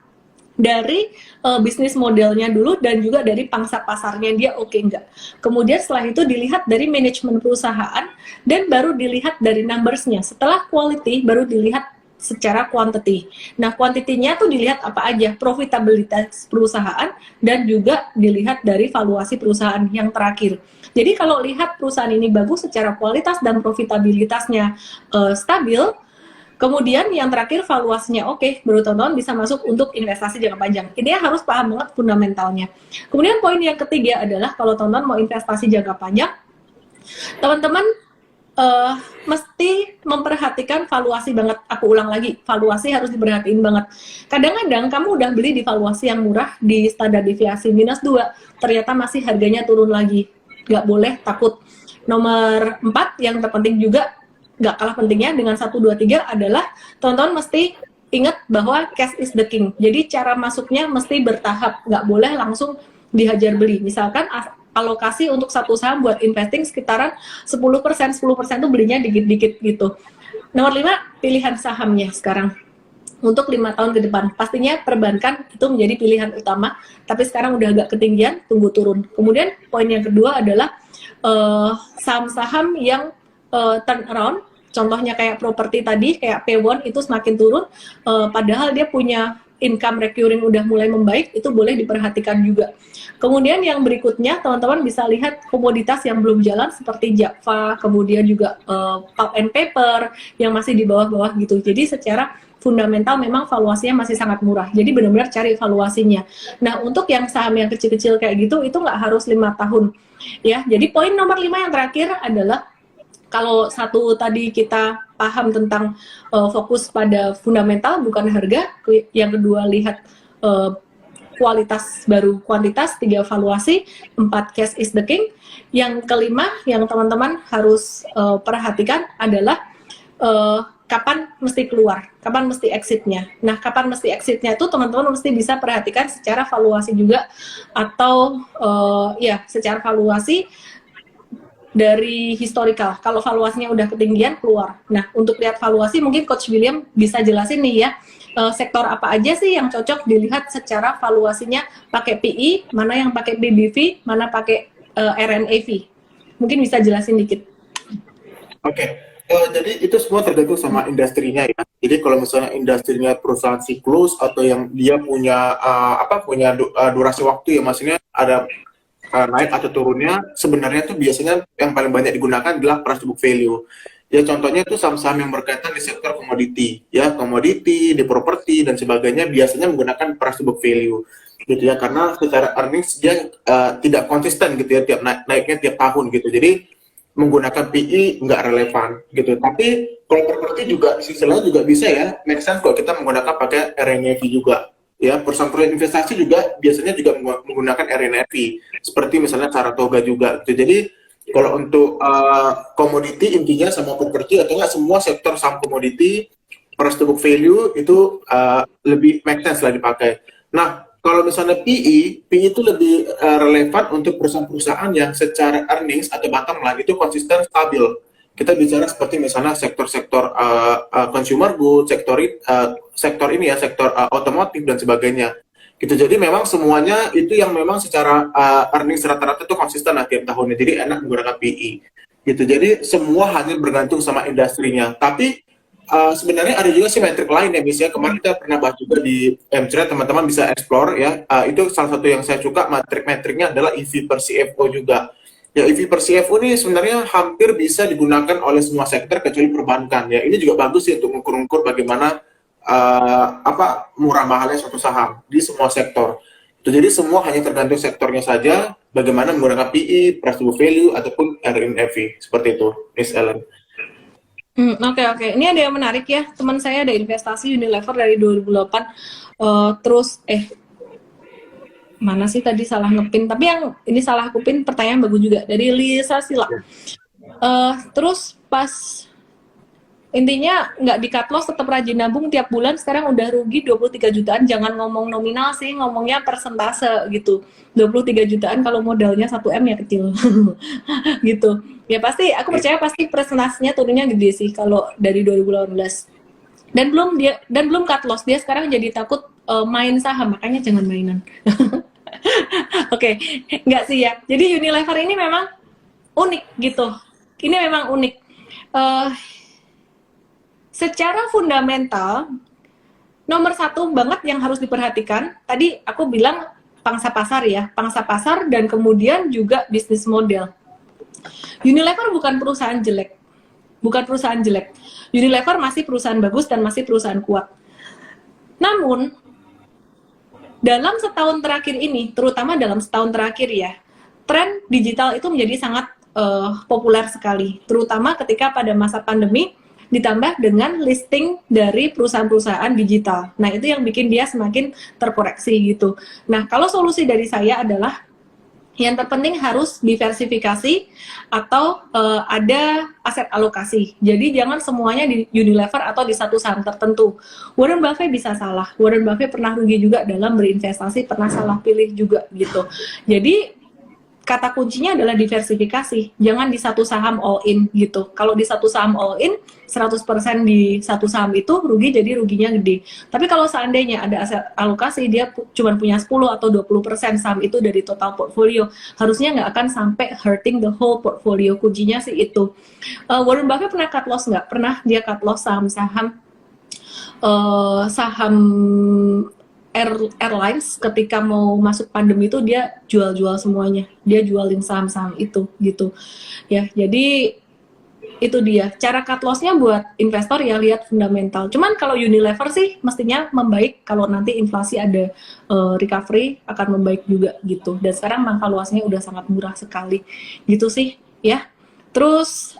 dari bisnis modelnya dulu dan juga dari pangsa pasarnya dia oke nggak. Kemudian setelah itu dilihat dari manajemen perusahaan dan baru dilihat dari numbers-nya. Setelah quality baru dilihat secara quantity. Nah, kuantitinya tuh dilihat apa aja, profitabilitas perusahaan dan juga dilihat dari valuasi perusahaan yang terakhir. Jadi kalau lihat perusahaan ini bagus secara kualitas dan profitabilitasnya stabil, kemudian yang terakhir valuasinya oke, baru teman-teman bisa masuk untuk investasi jangka panjang. Ini harus paham banget fundamentalnya. Kemudian poin yang ketiga adalah kalau teman-teman mau investasi jangka panjang, teman-teman mesti memperhatikan valuasi banget. Aku ulang lagi, valuasi harus diperhatiin banget. Kadang-kadang kamu udah beli di valuasi yang murah di standar deviasi -2, ternyata masih harganya turun lagi. Nggak boleh takut. Nomor 4 yang terpenting juga, nggak kalah pentingnya dengan 1, 2, 3 adalah teman-teman mesti ingat bahwa cash is the king. Jadi cara masuknya mesti bertahap, nggak boleh langsung dihajar beli. Misalkan alokasi untuk satu saham buat investing sekitaran 10%, 10% tuh belinya dikit-dikit gitu. Nomor 5, pilihan sahamnya sekarang. Untuk 5 tahun ke depan, pastinya perbankan itu menjadi pilihan utama, tapi sekarang udah agak ketinggian, tunggu turun. Kemudian poin yang kedua adalah saham-saham yang turn around, contohnya kayak properti tadi, kayak P1 itu semakin turun, padahal dia punya income recurring udah mulai membaik, itu boleh diperhatikan juga. Kemudian yang berikutnya, teman-teman bisa lihat komoditas yang belum jalan seperti Java, kemudian juga pulp and paper yang masih di bawah-bawah gitu. Jadi secara fundamental memang valuasinya masih sangat murah. Jadi benar-benar cari valuasinya. Nah, untuk yang saham yang kecil-kecil kayak gitu, itu nggak harus 5 tahun. Ya, jadi poin nomor 5 yang terakhir adalah kalau satu tadi kita paham tentang fokus pada fundamental bukan harga, yang kedua lihat kualitas baru kuantitas, 3 valuasi, 4 cash is the king. Yang kelima yang teman-teman harus perhatikan adalah kapan mesti keluar, kapan mesti exitnya. Nah, kapan mesti exitnya itu teman-teman mesti bisa perhatikan secara valuasi juga atau secara valuasi dari historical. Kalau valuasinya udah ketinggian keluar. Nah, untuk lihat valuasi mungkin Coach William bisa jelasin nih ya, sektor apa aja sih yang cocok dilihat secara valuasinya, pakai PE, mana yang pakai BBV, mana pakai RNAV. Mungkin bisa jelasin dikit. Oke. Jadi itu semua tergantung sama industrinya ya. Jadi kalau misalnya industrinya perusahaan siklus atau yang dia punya durasi waktu ya, maksudnya ada naik atau turunnya, sebenarnya tuh biasanya yang paling banyak digunakan adalah price to book value. Ya contohnya itu saham-saham yang berkaitan di sektor komoditi, ya komoditi, di properti dan sebagainya biasanya menggunakan price to book value, gitu ya, karena secara earnings dia tidak konsisten gitu ya, tiap naiknya tiap tahun gitu. Jadi menggunakan PE nggak relevan gitu. Tapi kalau properti juga di sisi lain juga bisa ya, make sense kalau kita menggunakan pakai RNAV juga. Ya, perusahaan investasi juga biasanya juga menggunakan RNAV, seperti misalnya Saratoga juga. Gitu. Jadi kalau untuk komoditi intinya sama properti atau enggak semua sektor saham komoditi, price to book value itu lebih make sense lah dipakai. Nah, kalau misalnya PE itu lebih relevan untuk perusahaan-perusahaan yang secara earnings atau bottom line itu konsisten stabil. Kita bicara seperti misalnya sektor-sektor consumer goods, sektor ini ya, sektor otomotif dan sebagainya. Gitu. Jadi memang semuanya itu yang memang secara earnings rata-rata itu konsisten tiap tahunnya. Jadi enak menggunakan PE. Gitu. Jadi semua hanya bergantung sama industrinya. Tapi sebenarnya ada juga sih metrik lain ya, misalnya kemarin kita pernah bahas juga di MCRED, teman-teman bisa explore ya. Itu salah satu yang saya suka, metriknya adalah EV per CFO juga. Ya, EV per CFO ini sebenarnya hampir bisa digunakan oleh semua sektor kecuali perbankan ya. Ini juga bagus sih untuk mengukur-ukur bagaimana murah mahalnya suatu saham di semua sektor. Itu jadi semua hanya tergantung sektornya saja, bagaimana menggunakan PE, price to value ataupun RNAV seperti itu, Miss Ellen. Oke. Ini ada yang menarik ya. Teman saya ada investasi Unilever dari 2008. Mana sih tadi salah ngepin? Tapi yang ini salah aku pin, pertanyaan bagus juga. Dari Lisa Sila. Terus pas intinya nggak di cut loss, tetap rajin nabung tiap bulan, sekarang udah rugi 23 jutaan. Jangan ngomong nominal sih, ngomongnya persentase gitu. 23 jutaan kalau modalnya 1M ya kecil. Gitu. Ya pasti, aku percaya pasti persentasenya turunnya gede sih kalau dari 2018. Dan belum cut loss, dia sekarang jadi takut main saham, makanya jangan mainan. Oke, nggak sih ya. Jadi Unilever ini memang unik gitu. Ini memang unik. Secara fundamental, nomor satu banget yang harus diperhatikan, tadi aku bilang pangsa pasar ya, pangsa pasar dan kemudian juga bisnis model. Unilever bukan perusahaan jelek, Unilever masih perusahaan bagus dan masih perusahaan kuat. Namun, dalam setahun terakhir ini, terutama dalam setahun terakhir ya, tren digital itu menjadi sangat populer sekali, terutama ketika pada masa pandemi, ditambah dengan listing dari perusahaan-perusahaan digital. Nah, itu yang bikin dia semakin terkoreksi gitu. Nah, kalau solusi dari saya adalah yang terpenting harus diversifikasi atau ada aset alokasi. Jadi jangan semuanya di Unilever atau di satu saham tertentu. Warren Buffett bisa salah. Warren Buffett pernah rugi juga dalam berinvestasi, pernah salah pilih juga gitu. Jadi kata kuncinya adalah diversifikasi. Jangan di satu saham all in gitu. Kalau di satu saham all in, 100% di satu saham itu rugi, jadi ruginya gede. Tapi kalau seandainya ada aset alokasi, dia cuma punya 10 atau 20% saham itu dari total portfolio, harusnya nggak akan sampai hurting the whole portfolio. Kuncinya sih itu. Warren Buffett pernah cut loss nggak? Pernah dia cut loss saham airlines ketika mau masuk pandemi itu dia jual semuanya, dia jualin saham-saham itu gitu ya. Jadi itu dia cara cut loss-nya buat investor ya, lihat fundamental. Cuman kalau Unilever sih mestinya membaik kalau nanti inflasi ada recovery, akan membaik juga gitu. Dan sekarang valuasinya udah sangat murah sekali gitu sih ya. Terus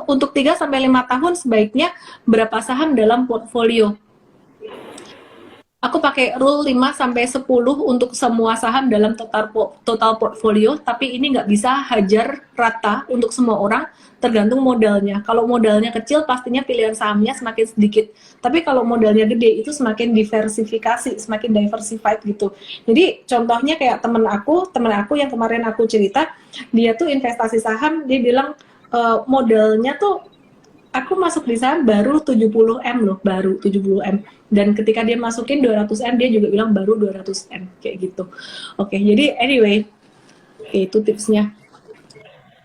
untuk 3-5 tahun sebaiknya berapa saham dalam portfolio? Aku pakai rule 5-10 untuk semua saham dalam total portfolio, tapi ini nggak bisa hajar rata untuk semua orang, tergantung modalnya. Kalau modalnya kecil, pastinya pilihan sahamnya semakin sedikit. Tapi kalau modalnya gede, itu semakin diversifikasi, semakin diversified gitu. Jadi contohnya kayak temen aku yang kemarin aku cerita, dia tuh investasi saham, dia bilang modalnya tuh, aku masuk di saham baru 70M loh, baru 70M. Dan ketika dia masukin 200M, dia juga bilang baru 200M, kayak gitu. Oke, jadi anyway, itu tipsnya.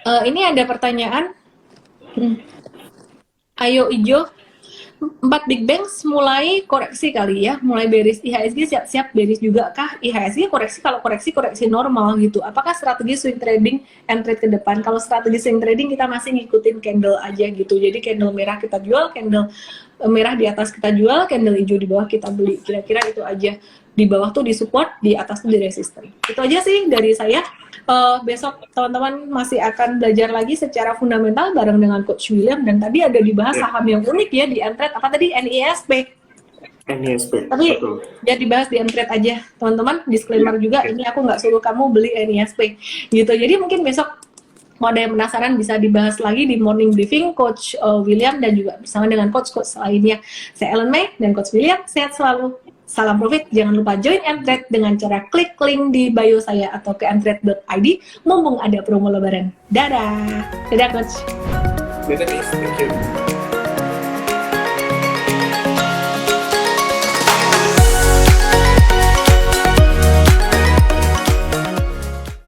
Ini ada pertanyaan. Ayo Ijo, 4 big banks mulai koreksi kali ya, mulai bearish. IHSG siap-siap bearish juga kah? IHSG koreksi, kalau koreksi normal gitu. Apakah strategi swing trading and trade ke depan? Kalau strategi swing trading kita masih ngikutin candle aja gitu. Jadi candle merah kita jual, candle merah di atas kita jual, candle hijau di bawah kita beli. Kira-kira itu aja. Di bawah tuh di support, di atas tuh di resisten. Itu aja sih dari saya. Besok teman-teman masih akan belajar lagi secara fundamental bareng dengan Coach William, dan tadi ada dibahas saham yang unik ya di Mtrade, apa tadi, NISP. Tapi betul, ya dibahas di Mtrade aja teman-teman. Disclaimer juga, ini aku nggak suruh kamu beli NISP gitu. Jadi mungkin besok mau ada yang penasaran bisa dibahas lagi di morning briefing Coach William dan juga bersama dengan coach lainnya. Saya Ellen May dan Coach William, sehat selalu. Salam profit, jangan lupa join Mtrade dengan cara klik link di bio saya atau ke mtrade.id mumpung ada promo lebaran. Dadah! Dadah Coach! Thank you.